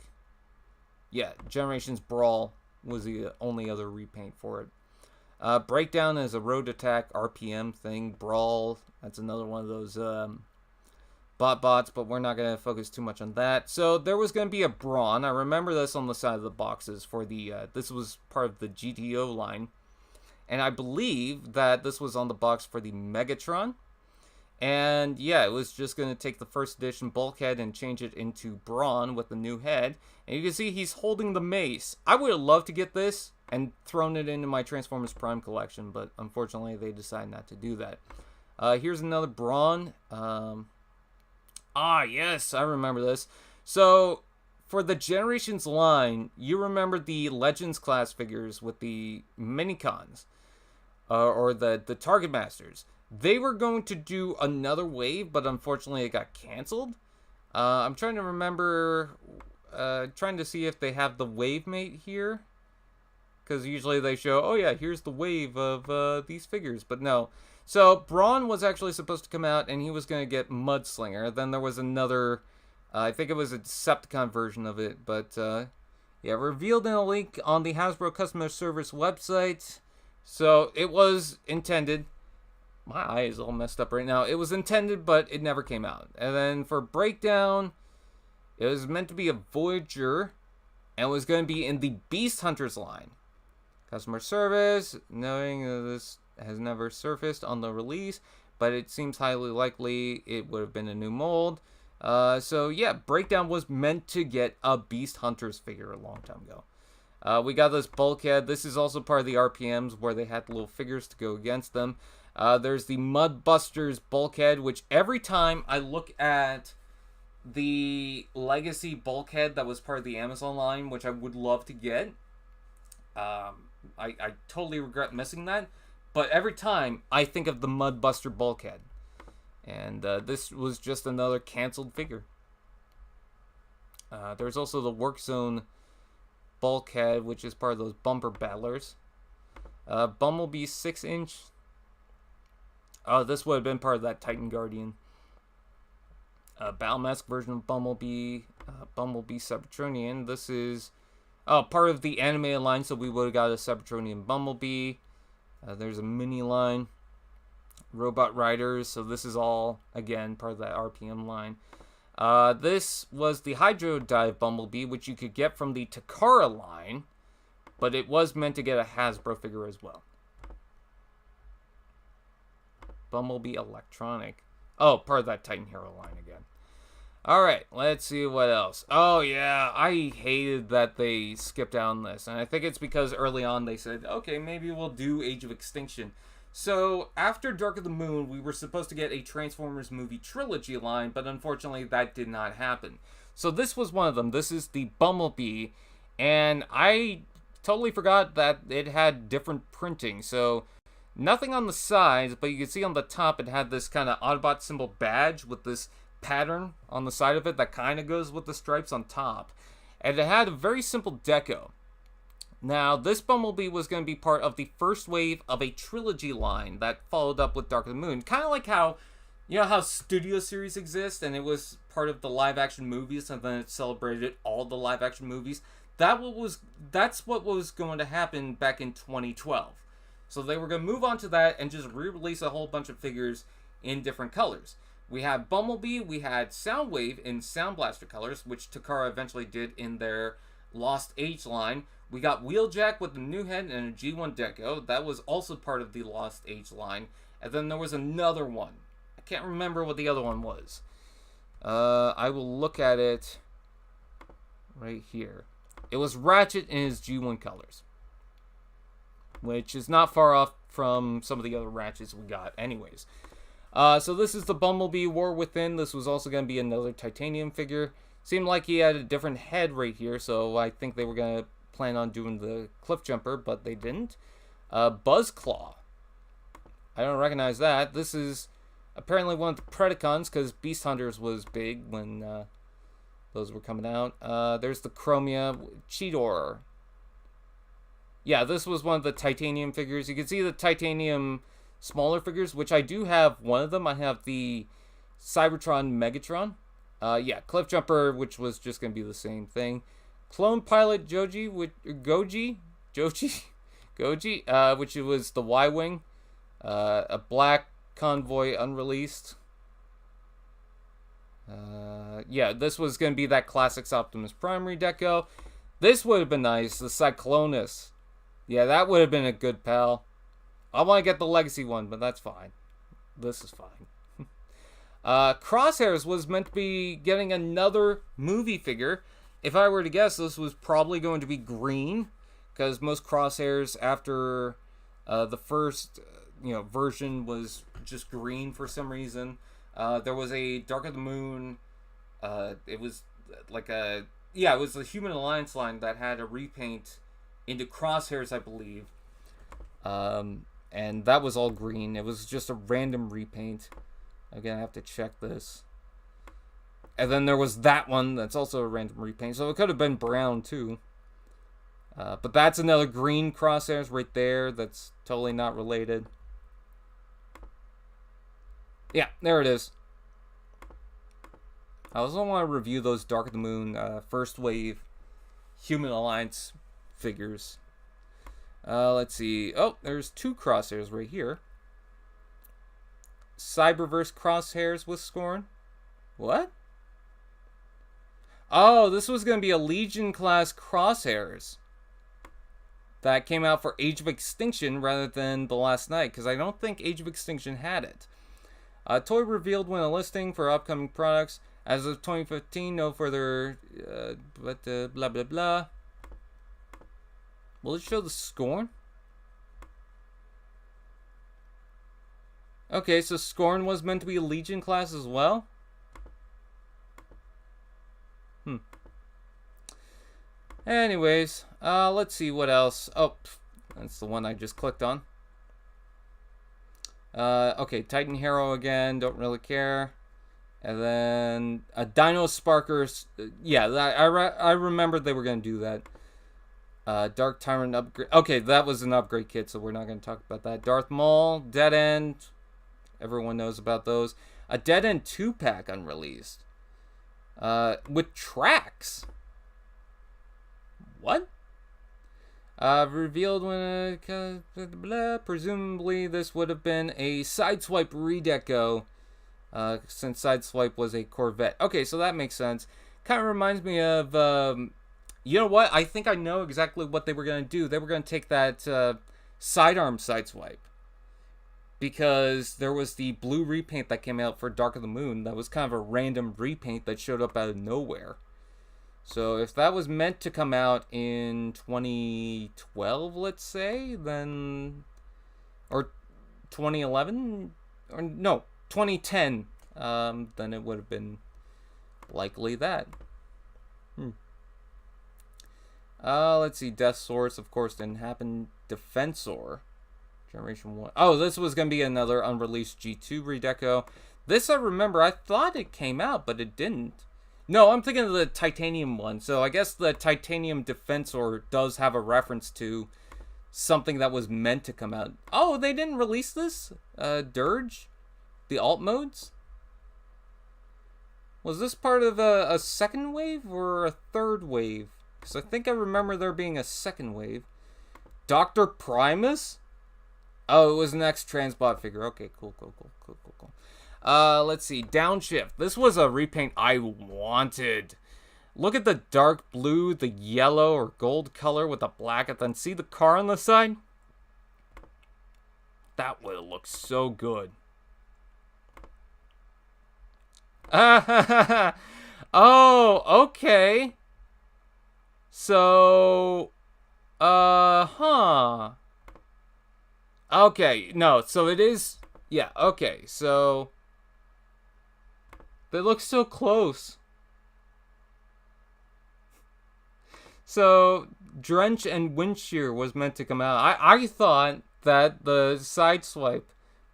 Yeah, Generations Brawl was the only other repaint for it. Breakdown is a road attack RPM thing. Brawl, that's another one of those bots, but we're not going to focus too much on that. So there was going to be a Brawn. I remember this on the side of the boxes for the, this was part of the GTO line. And I believe that this was on the box for the Megatron. And yeah, it was just going to take the first edition bulkhead and change it into Brawn with the new head. And you can see he's holding the mace. I would have loved to get this and thrown it into my Transformers Prime collection, but unfortunately they decided not to do that. Here's another Brawn. Yes, I remember this. So, for the Generations line, you remember the Legends class figures with the Minicons, or the Target Masters. They were going to do another wave, but unfortunately it got canceled. I'm trying to remember, trying to see if they have the wave mate here. Because usually they show, oh yeah, here's the wave of these figures, but no. So Brawn was actually supposed to come out, and he was going to get Mudslinger. Then there was another, I think it was a Decepticon version of it, but yeah, revealed in a link on the Hasbro customer service website. So it was intended. My eye is all messed up right now. It was intended, but it never came out. And then for Breakdown, it was meant to be a Voyager, and it was going to be in the Beast Hunters line. Customer service, knowing that this has never surfaced on the release, but it seems highly likely it would have been a new mold. So yeah, Breakdown was meant to get a Beast Hunters figure a long time ago. We got this bulkhead. This is also part of the RPMs where they had little figures to go against them. There's the Mudbusters bulkhead, which every time I look at the Legacy bulkhead that was part of the Amazon line, which I would love to get, I totally regret missing that. But every time I think of the Mudbuster bulkhead. And this was just another canceled figure. There's also the Work Zone bulkhead, which is part of those bumper battlers. Bumblebee 6-inch. Oh, this would have been part of that Titan Guardian. Battlemask version of Bumblebee. Bumblebee Cybertronian. This is part of the animated line, so we would have got a Cybertronian Bumblebee. There's a mini line. Robot Riders, so this is all, again, part of that RPM line. This was the Hydro Dive Bumblebee, which you could get from the Takara line, but it was meant to get a Hasbro figure as well. Bumblebee Electronic. Oh, part of that Titan Hero line again. Alright, let's see what else. Oh yeah, I hated that they skipped out on this. And I think it's because early on they said, okay, maybe we'll do Age of Extinction. So, after Dark of the Moon, we were supposed to get a Transformers movie trilogy line, but unfortunately that did not happen. So this was one of them. This is the Bumblebee, and I totally forgot that it had different printing. So, nothing on the sides, but you can see on the top it had this kind of Autobot symbol badge with this pattern on the side of it that kind of goes with the stripes on top. And it had a very simple deco. Now, this Bumblebee was going to be part of the first wave of a trilogy line that followed up with Dark of the Moon. Kind of like how, you know how Studio Series exists and it was part of the live-action movies and then it celebrated all the live-action movies? That's what was going to happen back in 2012. So they were going to move on to that and just re-release a whole bunch of figures in different colors. We had Bumblebee, we had Soundwave in Sound Blaster colors, which Takara eventually did in their Lost Age line. We got Wheeljack with the new head and a G1 deco. That was also part of the Lost Age line. And then there was another one. I can't remember what the other one was. I will look at it right here. It was Ratchet in his G1 colors, which is not far off from some of the other Ratchets we got anyways. So this is the Bumblebee War Within. This was also going to be another titanium figure. Seemed like he had a different head right here, so I think they were going to plan on doing the Cliff Jumper, but they didn't. Buzzclaw. I don't recognize that. This is Apparently one of the Predacons, because Beast Hunters was big when those were coming out. There's the Chromia Cheetor. Yeah, this was one of the titanium figures. You can see the titanium smaller figures, which I do have one of them. I have the Cybertron Megatron. Yeah, Cliffjumper, which was just going to be the same thing. Clone Pilot Goji, which was the Y-Wing. A Black Convoy Unreleased. Yeah, this was going to be that Classics Optimus Prime redeco. This would have been nice, the Cyclonus. Yeah, that would have been a good pal. I want to get the Legacy one, but that's fine. This is fine. Crosshairs was meant to be getting another movie figure. If I were to guess, this was probably going to be green, because most Crosshairs after the first version was just green for some reason. There was a Dark of the Moon. It was like it was the Human Alliance line that had a repaint into Crosshairs, I believe. And that was all green. It was just a random repaint. Again, I have to check this. And then there was that one that's also a random repaint. So it could have been brown too. But that's another green Crosshairs right there. That's totally not related. Yeah, there it is. I also want to review those Dark of the Moon first wave Human Alliance figures. Let's see. Oh, there's two Crosshairs right here. Cyberverse Crosshairs with Scorn. What? Oh, this was going to be a Legion class Crosshairs that came out for Age of Extinction rather than The Last Night, because I don't think Age of Extinction had it. Toy revealed when a listing for upcoming products. As of 2015, no further, blah, blah, blah. Will it show the Scorn? Okay, so Scorn was meant to be a Legion class as well? Anyways, let's see what else. Oh, that's the one I just clicked on. Okay, Titan Hero again, don't really care. And then Dino Sparkers. Yeah, I remember they were going to do that. Dark Tyrant upgrade. Okay, that was an upgrade kit, so we're not going to talk about that. Darth Maul, Dead End. Everyone knows about those. A Dead End 2-pack unreleased. With tracks. What? Revealed when presumably this would have been a Sideswipe redeco, since Sideswipe was a Corvette. Okay, so that makes sense. Kind of reminds me of, you know what? I think I know exactly what they were going to do. They were going to take that sidearm Sideswipe, because there was the blue repaint that came out for Dark of the Moon. That was kind of a random repaint that showed up out of nowhere. So if that was meant to come out in 2012, let's say, then, or 2011, or no, 2010, then it would have been likely that. Let's see, Death Source, of course, didn't happen. Defensor, Generation 1. Oh, this was going to be another unreleased G2 redeco. This I remember, I thought it came out, but it didn't. No, I'm thinking of the Titanium one. So I guess the Titanium Defensor does have a reference to something that was meant to come out. Oh, they didn't release this? Dirge? The alt modes? Was this part of a second wave or a third wave? Because I think I remember there being a second wave. Dr. Primus? Oh, it was an X-Transbot figure. Okay, cool. Let's see. Downshift. This was a repaint I wanted. Look at the dark blue, the yellow or gold color with the black, and then see the car on the side? That would look so good. Oh, okay. So, okay, no, so it is, yeah, okay, so they look so close. So, Drench and Windshear was meant to come out. I thought that the Sideswipe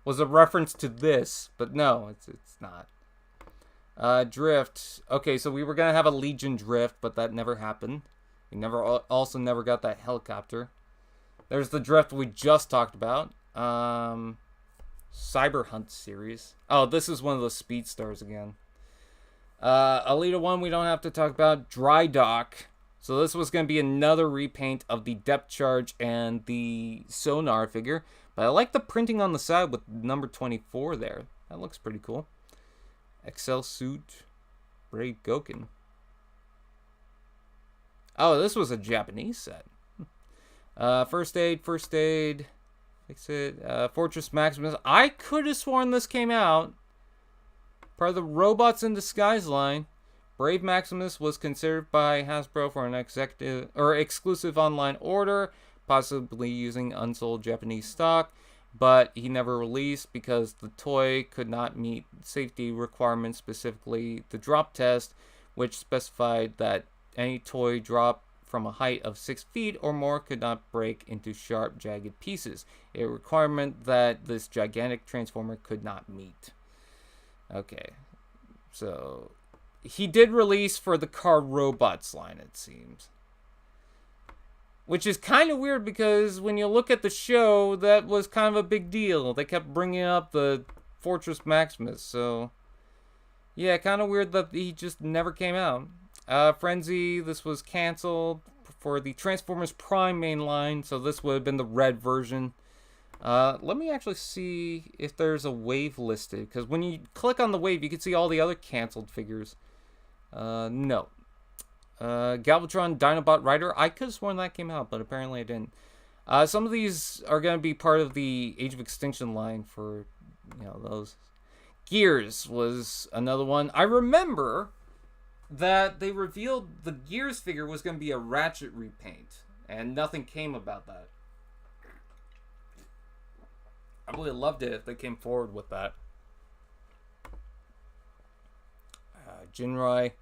was a reference to this, but no, it's not. Drift. Okay, so we were gonna have a Legion drift, but that never happened. We also never got that helicopter. There's the drift we just talked about. Cyber Hunt series. Oh, this is one of those speed stars again. Alita 1 we don't have to talk about. Dry Dock. So this was going to be another repaint of the depth charge and the sonar figure. But I like the printing on the side with number 24 there. That looks pretty cool. Excel suit. Brave Goken. Oh, this was a Japanese set. First aid. Fix it. Fortress Maximus. I could have sworn this came out. Part of the Robots in Disguise line. Brave Maximus was considered by Hasbro for an exclusive online order, possibly using unsold Japanese stock, but he never released because the toy could not meet safety requirements, specifically the drop test, which specified that any toy drop from a height of 6 feet or more could not break into sharp, jagged pieces, a requirement that this gigantic transformer could not meet. Okay, so he did release for the Car Robots line, it seems. Which is kind of weird because when you look at the show, that was kind of a big deal. They kept bringing up the Fortress Maximus, so yeah, kind of weird that he just never came out. Frenzy, this was canceled for the Transformers Prime main line, so this would have been the red version. Let me actually see if there's a wave listed, because when you click on the wave, you can see all the other canceled figures. No. Galvatron Dinobot Rider, I could have sworn that came out, but apparently it didn't. Some of these are going to be part of the Age of Extinction line for, those. Gears was another one. I remember that they revealed the Gears figure was going to be a Ratchet repaint, and nothing came about that. I would have loved it if they came forward with that. Jinrai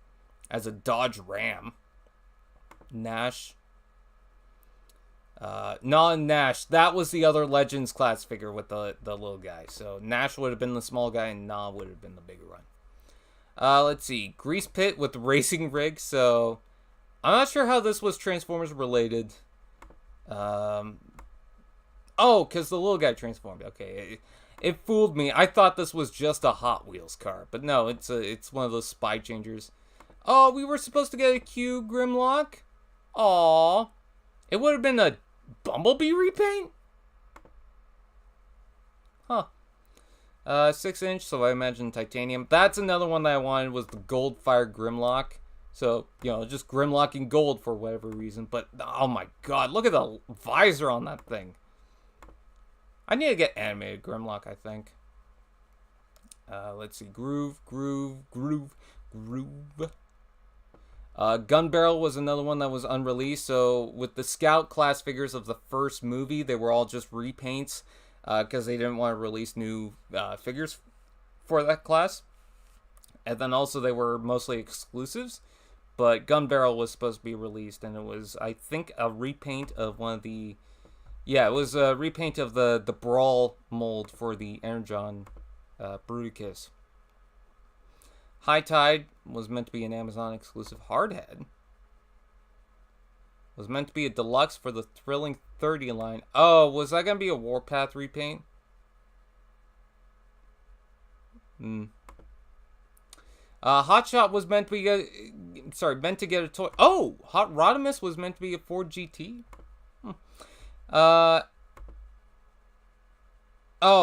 as a Dodge Ram. Nash. Not Nash. That was the other Legends class figure with the little guy. So Nash would have been the small guy and Na would have been the bigger one. Let's see. Grease Pit with the racing rig. So I'm not sure how this was Transformers related. Oh, because the little guy transformed. Okay, it fooled me. I thought this was just a Hot Wheels car, but no, it's one of those spy changers. Oh, we were supposed to get a Q Grimlock? Aw. It would have been a Bumblebee repaint? Huh. 6-inch, so I imagine titanium. That's another one that I wanted, was the Goldfire Grimlock. So, just Grimlock in gold for whatever reason. But, oh my god, look at the visor on that thing. I need to get animated Grimlock, I think. Let's see. Groove. Gun Barrel was another one that was unreleased. So with the Scout class figures of the first movie, they were all just repaints because they didn't want to release new figures for that class. And then also they were mostly exclusives. But Gun Barrel was supposed to be released, and it was, I think, a repaint of one of the... Yeah, it was a repaint of the Brawl mold for the Energon Bruticus. High Tide was meant to be an Amazon exclusive. Hardhead was meant to be a deluxe for the Thrilling 30 line. Oh, was that going to be a Warpath repaint? Hotshot was meant to be meant to get a toy. Oh, Hot Rodimus was meant to be a Ford GT. Oh,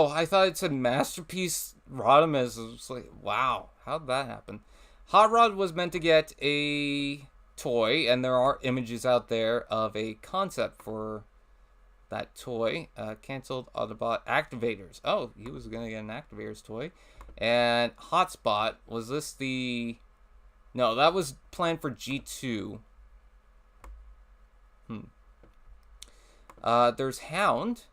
I thought it said Masterpiece Rodimus. I was like, wow, how'd that happen? Hot Rod was meant to get a toy, and there are images out there of a concept for that toy. Canceled Autobot Activators. Oh, he was going to get an Activators toy. And Hotspot, was this the... No, that was planned for G2. There's Hound.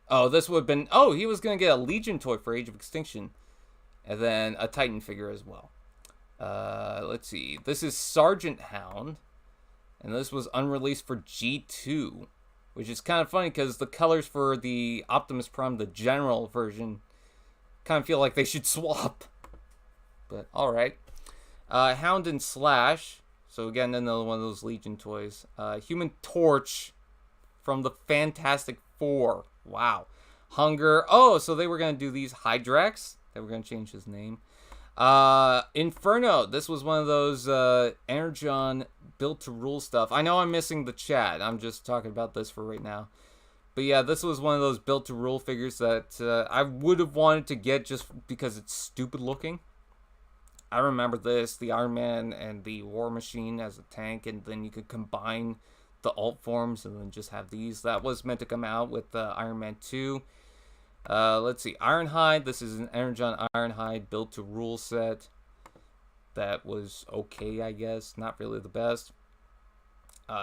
Oh, this would have been... Oh, he was going to get a Legion toy for Age of Extinction. And then a Titan figure as well. Let's see. This is Sergeant Hound. And this was unreleased for G2. which is kind of funny because the colors for the Optimus Prime, the general version, kind of feel like they should swap. But alright. Hound and Slash. So again, another one of those Legion toys. Human Torch from the Fantastic Four. Wow. Hunger. Oh, so they were going to do these Hydrax. They were going to change his name. Inferno. This was one of those Energon built to rule stuff. I know I'm missing the chat. I'm just talking about this for right now. But yeah, this was one of those built to rule figures that I would have wanted to get just because it's stupid looking. I remember this, the Iron Man and the War Machine as a tank, and then you could combine the alt forms and then just have these. That was meant to come out with Iron Man 2. Let's see, Ironhide. This is an Energon Ironhide built to rule set. That was okay, I guess. Not really the best.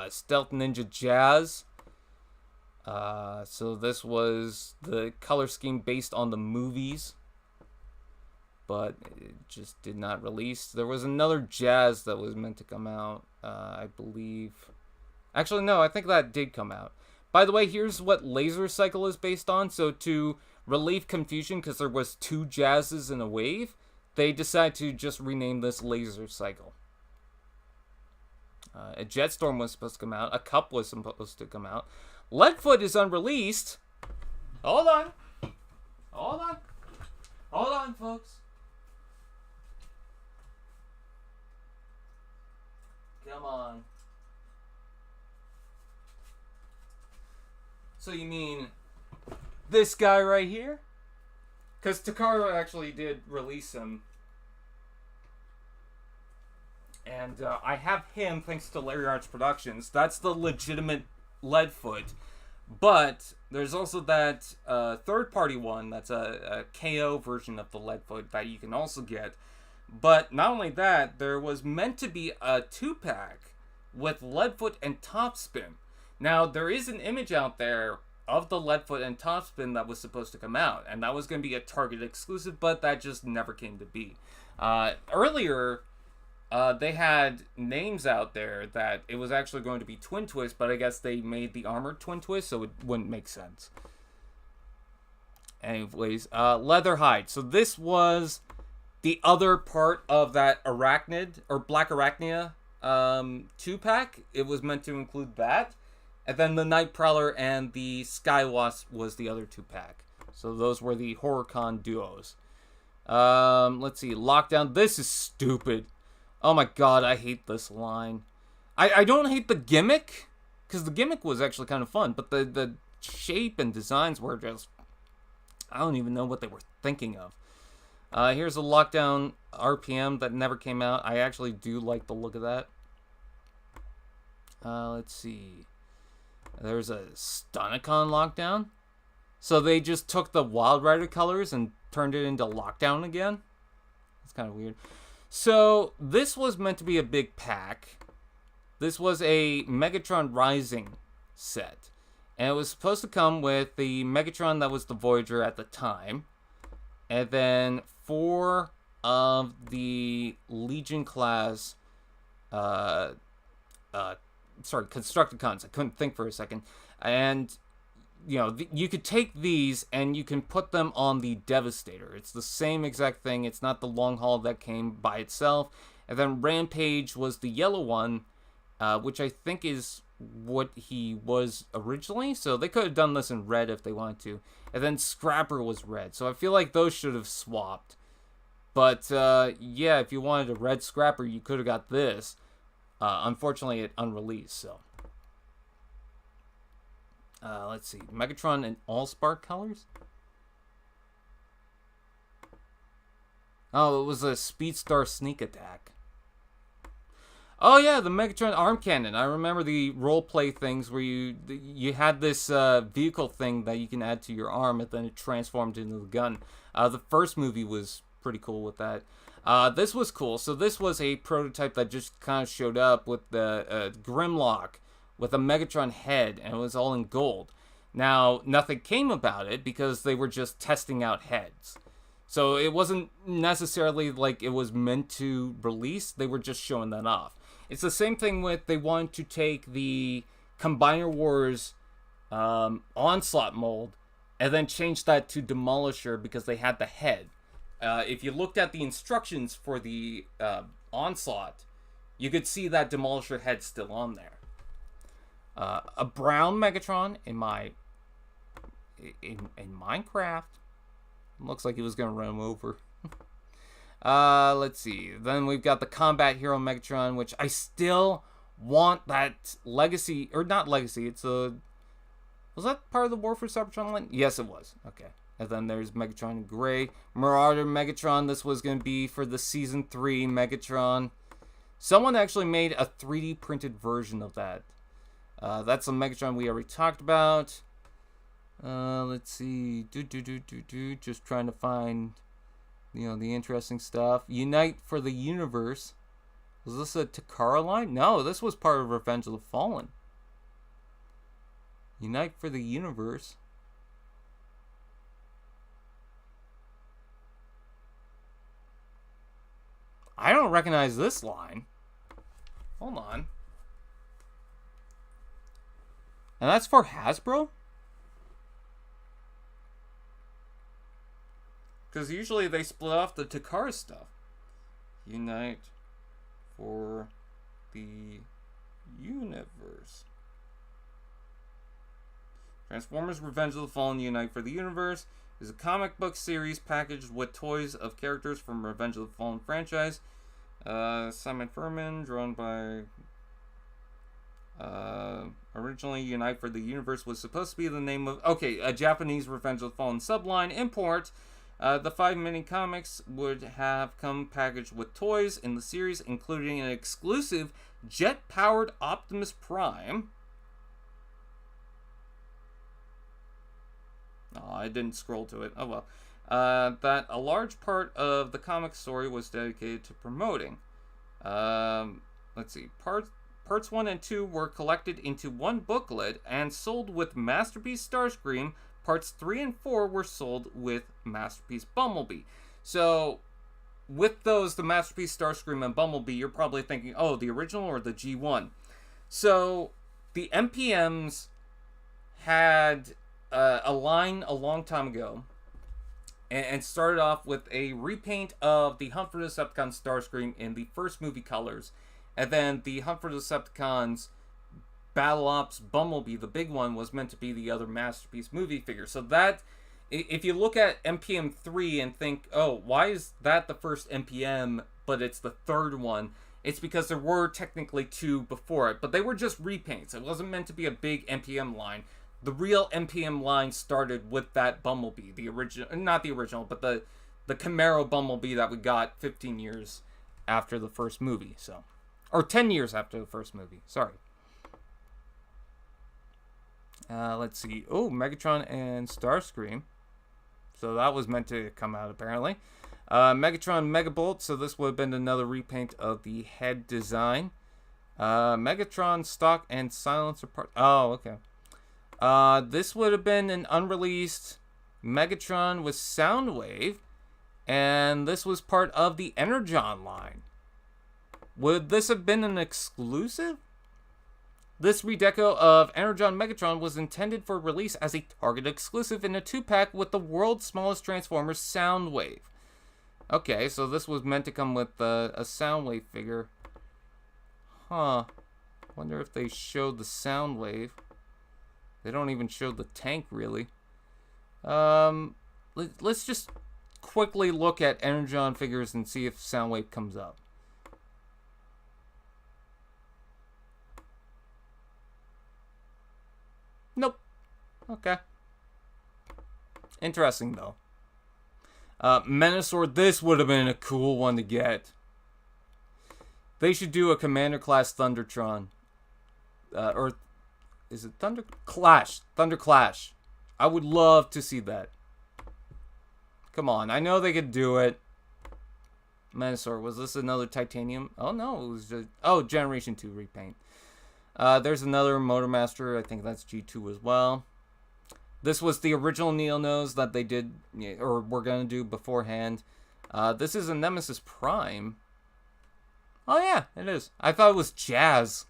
Stealth Ninja Jazz. So this was the color scheme based on the movies, but it just did not release. There was another Jazz that was meant to come out, I believe. Actually, no, I think that did come out. By the way, here's what Laser Cycle is based on. So to relieve confusion, because there was 2 Jazzes in a wave, they decided to just rename this Laser Cycle. A Jetstorm was supposed to come out. A Cup was supposed to come out. Leadfoot is unreleased. Hold on. Hold on. Hold on, folks. Come on. So you mean this guy right here? Because Takara actually did release him. And I have him thanks to Larry Arts Productions. That's the legitimate Leadfoot. But there's also that third-party one that's a KO version of the Leadfoot that you can also get. But not only that, there was meant to be a 2-pack with Leadfoot and Topspin. Now, there is an image out there of the Leadfoot and Topspin that was supposed to come out, and that was going to be a Target exclusive, but that just never came to be. Earlier, they had names out there that it was actually going to be Twin Twist, but I guess they made the armored Twin Twist, so it wouldn't make sense. Anyways, Leatherhide. So this was the other part of that Arachnid, or Black Arachnia 2-pack. It was meant to include that. And then the Night Prowler and the Skywasp was the other 2-pack. So those were the HorrorCon duos. Let's see, Lockdown. This is stupid. Oh my god, I hate this line. I don't hate the gimmick, because the gimmick was actually kind of fun, but the shape and designs were just... I don't even know what they were thinking of. Here's a Lockdown RPM that never came out. I actually do like the look of that. Let's see. There's a Stunnicon Lockdown. So they just took the Wild Rider colors and turned it into Lockdown again. It's kind of weird. So this was meant to be a big pack. This was a Megatron Rising set. And it was supposed to come with the Megatron that was the Voyager at the time. And then 4 of the Legion class Constructicons. I couldn't think for a second. And, you know, you could take these and you can put them on the Devastator. It's the same exact thing. It's not the long haul that came by itself. And then Rampage was the yellow one, which I think is what he was originally. So they could have done this in red if they wanted to. And then Scrapper was red. So I feel like those should have swapped. But, yeah, if you wanted a red Scrapper, you could have got this. Unfortunately, it unreleased, so. Let's see. Megatron in Allspark colors? Oh, it was a Speedstar Sneak Attack. Oh, yeah, the Megatron Arm Cannon. I remember the roleplay things where you had this vehicle thing that you can add to your arm, and then it transformed into the gun. The first movie was pretty cool with that. This was cool. So this was a prototype that just kind of showed up with the Grimlock with a Megatron head, and it was all in gold. Now, nothing came about it because they were just testing out heads. So it wasn't necessarily like it was meant to release. They were just showing that off. It's the same thing with, they wanted to take the Combiner Wars Onslaught mold, and then changed that to Demolisher because they had the head. If you looked at the instructions for the Onslaught, you could see that Demolisher head still on there. A brown Megatron in Minecraft. Looks like he was gonna run him over. Let's see. Then we've got the Combat Hero Megatron, which I still want that Legacy, or not Legacy. Was that part of the War for Cybertron line? Yes, it was. Okay. And then there's Megatron in gray. Marauder Megatron. This was going to be for the Season 3 Megatron. Someone actually made a 3D printed version of that. That's the Megatron we already talked about. Let's see. Just trying to find, the interesting stuff. Unite for the Universe. Was this a Takara line? No, this was part of Revenge of the Fallen. Unite for the Universe. I don't recognize this line. Hold on. And that's for Hasbro? Because usually they split off the Takara stuff. Unite for the Universe. Transformers Revenge of the Fallen Unite for the Universe is a comic book series packaged with toys of characters from Revenge of the Fallen franchise. Simon Furman, drawn by... originally, Unite for the Universe was supposed to be the name of... Okay, a Japanese Revenge of the Fallen subline import. The 5 mini-comics would have come packaged with toys in the series, including an exclusive jet-powered Optimus Prime. Oh, I didn't scroll to it. Oh well. That a large part of the comic story was dedicated to promoting. Let's see. Parts 1 and 2 were collected into one booklet and sold with Masterpiece Starscream. Parts 3 and 4 were sold with Masterpiece Bumblebee. So, with those, the Masterpiece Starscream and Bumblebee, you're probably thinking, oh, the original or the G1. So, the MPMs had a line a long time ago and started off with a repaint of the Hunt for the Decepticons Starscream in the first movie colors, and then the Hunt for the Decepticons Battle Ops Bumblebee, the big one, was meant to be the other Masterpiece movie figure. So that, if you look at MPM 3 and think, oh, why is that the first MPM but it's the third one? It's because there were technically 2 before it, but they were just repaints. It wasn't meant to be a big MPM line. The real MPM line started with that Bumblebee, the original, not the original, but the Camaro Bumblebee that we got 15 years after the first movie, so. Or 10 years after the first movie, sorry. Let's see. Oh, Megatron and Starscream. So that was meant to come out, apparently. Megatron Megabolt, so this would have been another repaint of the head design. Megatron Stock and Silencer part. Oh, okay. This would have been an unreleased Megatron with Soundwave, and this was part of the Energon line. Would this have been an exclusive? This redeco of Energon Megatron was intended for release as a Target exclusive in a 2-pack with the world's smallest Transformer, Soundwave. Okay, so this was meant to come with a Soundwave figure. Huh. Wonder if they showed the Soundwave. They don't even show the tank, really. Let's just quickly look at Energon figures and see if Soundwave comes up. Nope. Okay. Interesting, though. Menasor, this would have been a cool one to get. They should do a Commander-class Thundertron. Or... is it Thunder Clash? Thunder Clash. I would love to see that. Come on, I know they could do it. Menasor, was this another Titanium? Oh no, it was just... oh, Generation 2 repaint. There's another Motormaster. I think that's G2 as well. This was the original Neo-Nose that they did, or were going to do beforehand. This is a Nemesis Prime. Oh yeah, it is. I thought it was Jazz.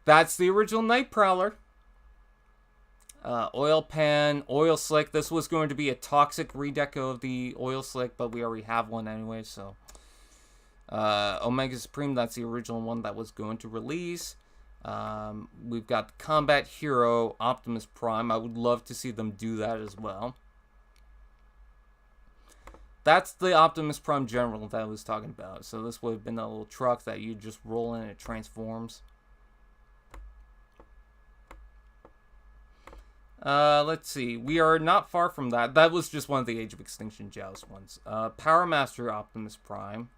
That's the original Night Prowler. Oil pan, oil slick. This was going to be a toxic redeco of the oil slick, but we already have one anyway, so. Omega Supreme, that's the original one that was going to release. We've got the Combat Hero, Optimus Prime. I would love to see them do that as well. That's the Optimus Prime General that I was talking about. So this would have been a little truck that you just roll in and it transforms. Let's see. We are not far from that. That was just one of the Age of Extinction Joust ones. Power Master Optimus Prime.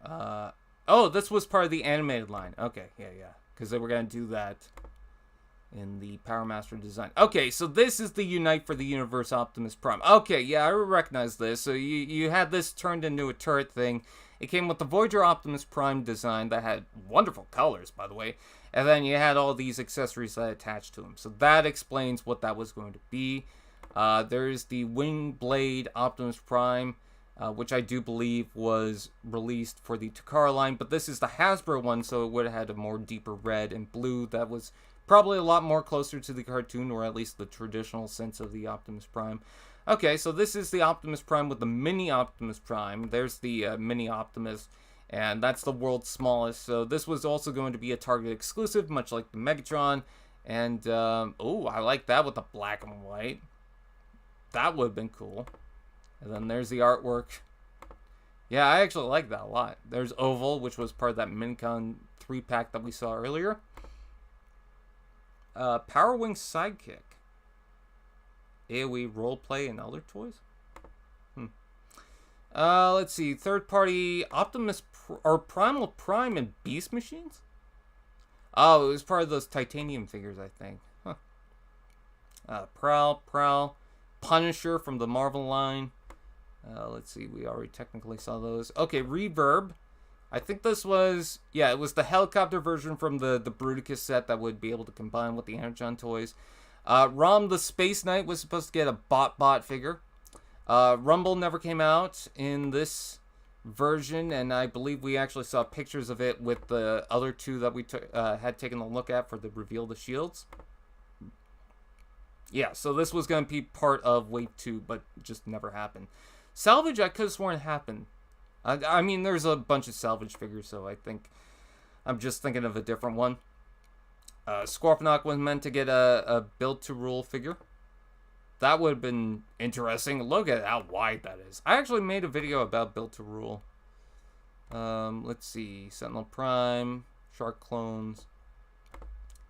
Oh, this was part of the animated line. Okay, yeah. Because they were going to do that in the Power Master design. Okay, so this is the Unite for the Universe Optimus Prime. Okay, yeah, I recognize this. So you had this turned into a turret thing. It came with the Voyager Optimus Prime design that had wonderful colors, by the way. And then you had all these accessories that attached to him. So that explains what that was going to be. There's the Wing Blade Optimus Prime, which I do believe was released for the Takara line. But this is the Hasbro one, so it would have had a more deeper red and blue that was probably a lot more closer to the cartoon, or at least the traditional sense of the Optimus Prime. Okay, so this is the Optimus Prime with the Mini Optimus Prime. There's the Mini Optimus, and that's the world's smallest. So this was also going to be a Target exclusive, much like the Megatron. And, oh, I like that with the black and white. That would have been cool. And then there's the artwork. Yeah, I actually like that a lot. There's Oval, which was part of that Minicon 3-pack that we saw earlier. Power Wing Sidekick. AoE Roleplay and other toys? Let's see. Third-party Optimus or Primal Prime and Beast Machines? Oh, it was part of those titanium figures, I think. Huh. Prowl. Punisher from the Marvel line. Let's see. We already technically saw those. Okay, Reverb. I think this was, yeah, it was the helicopter version from the Bruticus set that would be able to combine with the Energon toys. Rom the Space Knight was supposed to get a bot figure. Rumble never came out in this version, and I believe we actually saw pictures of it with the other two that we had taken a look at for the Reveal the Shields. Yeah, so this was going to be part of Wave 2, but just never happened. Salvage, I could have sworn it happened. I mean, there's a bunch of salvage figures, so I think I'm just thinking of a different one. Scorponok was meant to get a Build to Rule figure. That would have been interesting. Look at how wide that is. I actually made a video about Build to Rule. Let's see. Sentinel Prime. Shark Clones.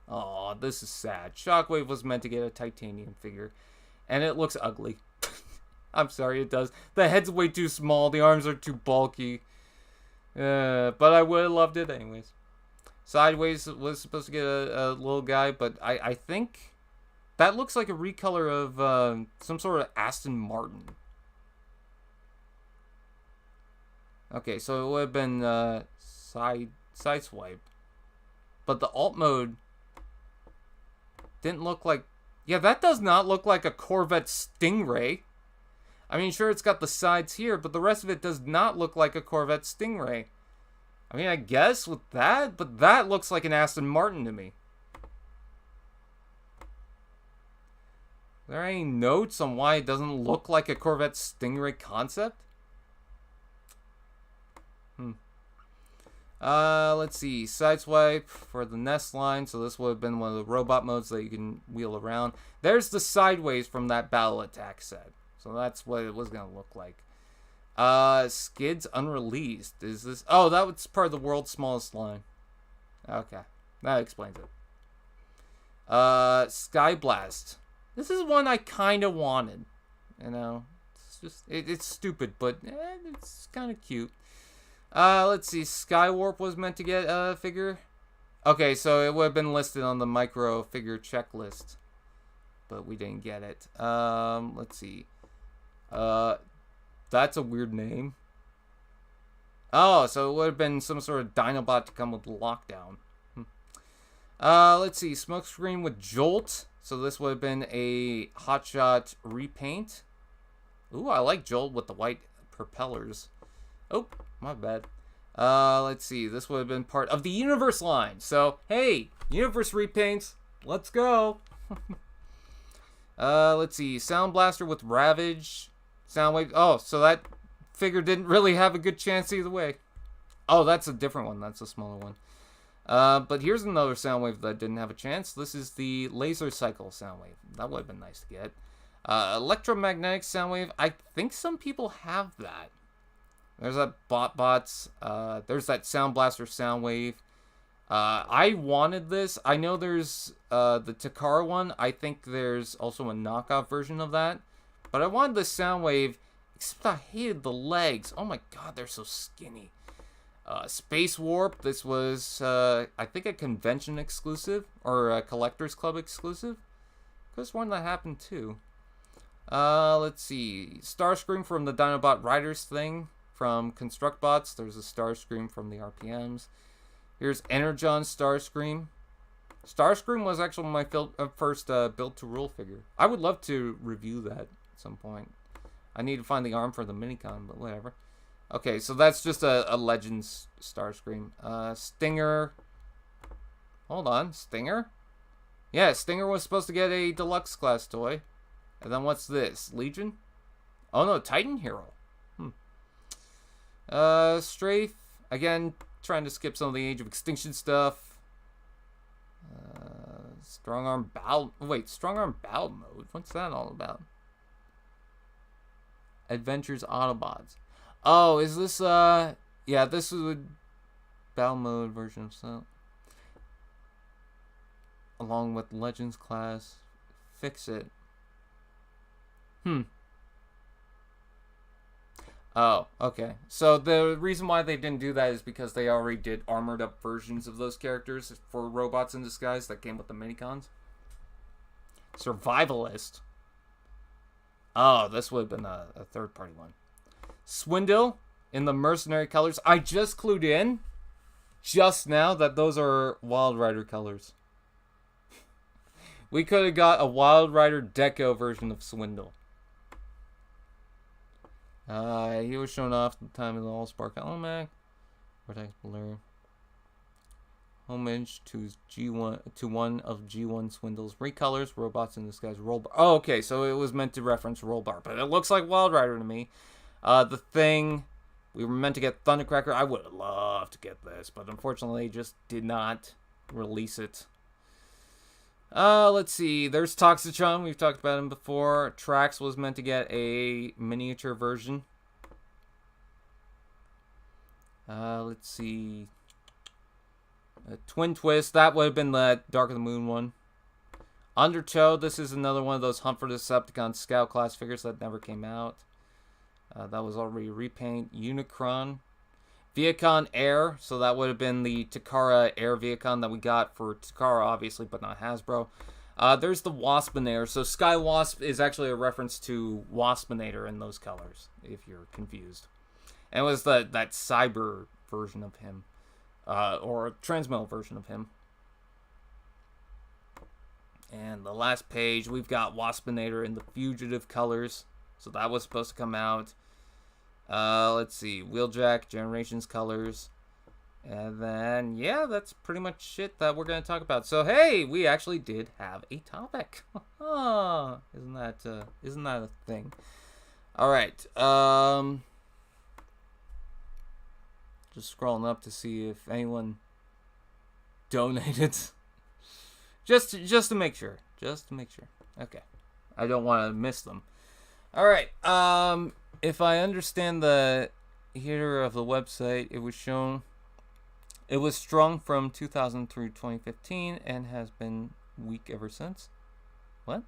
Aw, this is sad. Shockwave was meant to get a titanium figure. And it looks ugly. I'm sorry, it does. The head's way too small. The arms are too bulky. But I would have loved it anyways. Sideways was supposed to get a little guy, but I think that looks like a recolor of some sort of Aston Martin. Okay, so it would have been Sideswipe. But the alt mode didn't look like... Yeah, that does not look like a Corvette Stingray. I mean, sure, it's got the sides here, but the rest of it does not look like a Corvette Stingray. I mean, I guess with that, but that looks like an Aston Martin to me. Are there any notes on why it doesn't look like a Corvette Stingray concept? Let's see. Sideswipe for the Nest line. So this would have been one of the robot modes that you can wheel around. There's the Sideways from that Battle Attack set. So that's what it was going to look like. Skids Unreleased. Is this... Oh, that was part of the World's Smallest line. Okay. That explains it. Skyblast. This is one I kind of wanted. You know? It's just... It's stupid, but it's kind of cute. Let's see. Skywarp was meant to get a figure. Okay, so it would have been listed on the micro figure checklist. But we didn't get it. Let's see. That's a weird name. Oh, so it would have been some sort of Dinobot to come with Lockdown. Let's see. Smokescreen with Jolt. So this would have been a Hotshot repaint. Ooh, I like Jolt with the white propellers. Oh, my bad. Let's see. This would have been part of the Universe line. So, hey, Universe repaints. Let's go. Let's see. Sound Blaster with Ravage. Soundwave. Oh, so that figure didn't really have a good chance either way. Oh, that's a different one. That's a smaller one. But here's another Soundwave that didn't have a chance. This is the Laser Cycle Soundwave. That would have been nice to get. Electromagnetic Soundwave. I think some people have that. There's that Bots. There's that Sound Blaster Soundwave. I wanted this. I know there's the Takara one. I think there's also a knockoff version of that. But I wanted the Soundwave, except I hated the legs. Oh my god, they're so skinny. Space Warp. This was, I think, a convention exclusive. Or a Collectors Club exclusive. There's one that happened too. Let's see. Starscream from the Dinobot Riders thing. From ConstructBots. There's a Starscream from the RPMs. Here's Energon Starscream. Starscream was actually my first Build to Rule figure. I would love to review that at some point. I need to find the arm for the Minicon, but whatever. Okay, so that's just a Legends Starscream. Stinger. Hold on, Stinger? Yeah, Stinger was supposed to get a deluxe class toy. And then what's this? Legion? Oh no, Titan Hero. Strafe. Again, trying to skip some of the Age of Extinction stuff. Strong Arm Battle. Wait, Strong Arm Battle Mode? What's that all about? Adventures Autobots. Oh, is this, yeah, this is a Battle Mode version of so. Along with Legends class. Fix it. Oh, okay. So the reason why they didn't do that is because they already did armored up versions of those characters for Robots in Disguise that came with the Minicons. Survivalist. Oh, this would have been a third party one. Swindle in the Mercenary colors. I just clued in just now that those are Wild Rider colors. We could have got a Wild Rider Deco version of Swindle. He was shown off at the time of the All-Spark Almanac. Vortex Blur. Homage to one of G1 Swindle's recolors, Robots in Disguise Rollbar. Oh, okay, so it was meant to reference Rollbar, but it looks like Wild Rider to me. The Thing, we were meant to get Thundercracker. I would have loved to get this, but unfortunately, they just did not release it. Let's see. There's Toxitron. We've talked about him before. Trax was meant to get a miniature version. Let's see. Twin Twist. That would have been the Dark of the Moon one. Undertow. This is another one of those Hunt for the Decepticon Scout class figures that never came out. That was already a repaint. Unicron. Viacon Air, so that would have been the Takara Air Viacon that we got for Takara, obviously, but not Hasbro. There's the Waspinator. So Sky Wasp is actually a reference to Waspinator in those colors, if you're confused. And it was that cyber version of him, or a Transmetal version of him. And the last page, we've got Waspinator in the Fugitive colors, so that was supposed to come out. Let's see, Wheeljack, Generations colors. And then, yeah, that's pretty much it that we're going to talk about. So, hey, we actually did have a topic. Isn't that a thing? All right. Just scrolling up to see if anyone donated. Just to make sure. Okay. I don't want to miss them. All right. If I understand the header of the website, it was strong from 2000 through 2015 and has been weak ever since. What?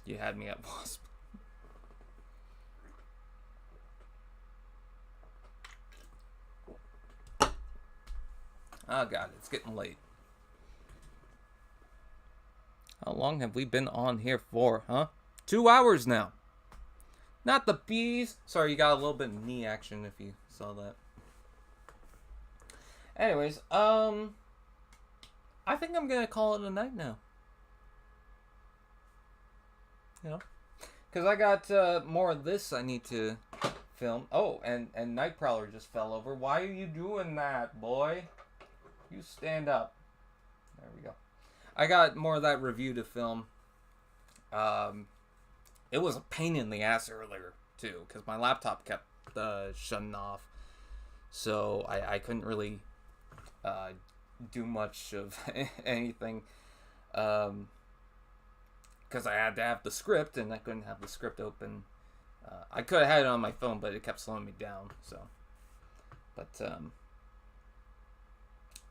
You had me at Wasp. Oh god, it's getting late. How long have we been on here for, huh? 2 hours now. Not the bees. Sorry, you got a little bit of knee action if you saw that. Anyways, I think I'm gonna call it a night now. You know, because I got more of this I need to film. Oh, and Nightprowler just fell over. Why are you doing that, boy? You stand up. There we go. I got more of that review to film. It was a pain in the ass earlier, too, because my laptop kept shutting off. So I couldn't really do much of anything. Because I had to have the script, and I couldn't have the script open. I could have had it on my phone, but it kept slowing me down, so. But,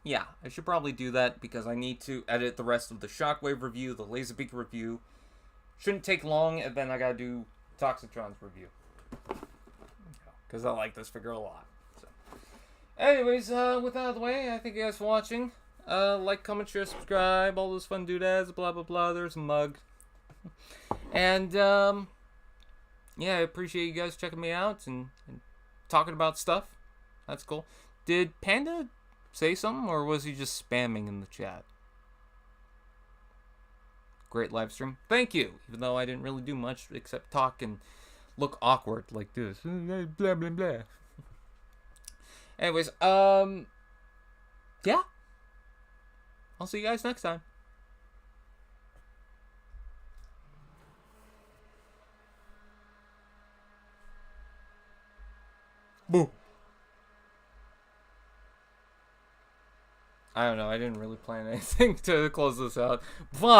yeah, I should probably do that, because I need to edit the rest of the Shockwave review, the Laserbeak review. Shouldn't take long, and then I gotta do Toxitron's review. Because I like this figure a lot. So. Anyways, with that out of the way, I thank you guys for watching. Like, comment, share, subscribe, all those fun doodads, blah, blah, blah. There's a mug. And, yeah, I appreciate you guys checking me out and talking about stuff. That's cool. Did Panda say something, or was he just spamming in the chat? Great live stream. Thank you. Even though I didn't really do much except talk and look awkward like this. Blah, blah, blah. Anyways, yeah. I'll see you guys next time. Boo. I don't know. I didn't really plan anything to close this out. Bye.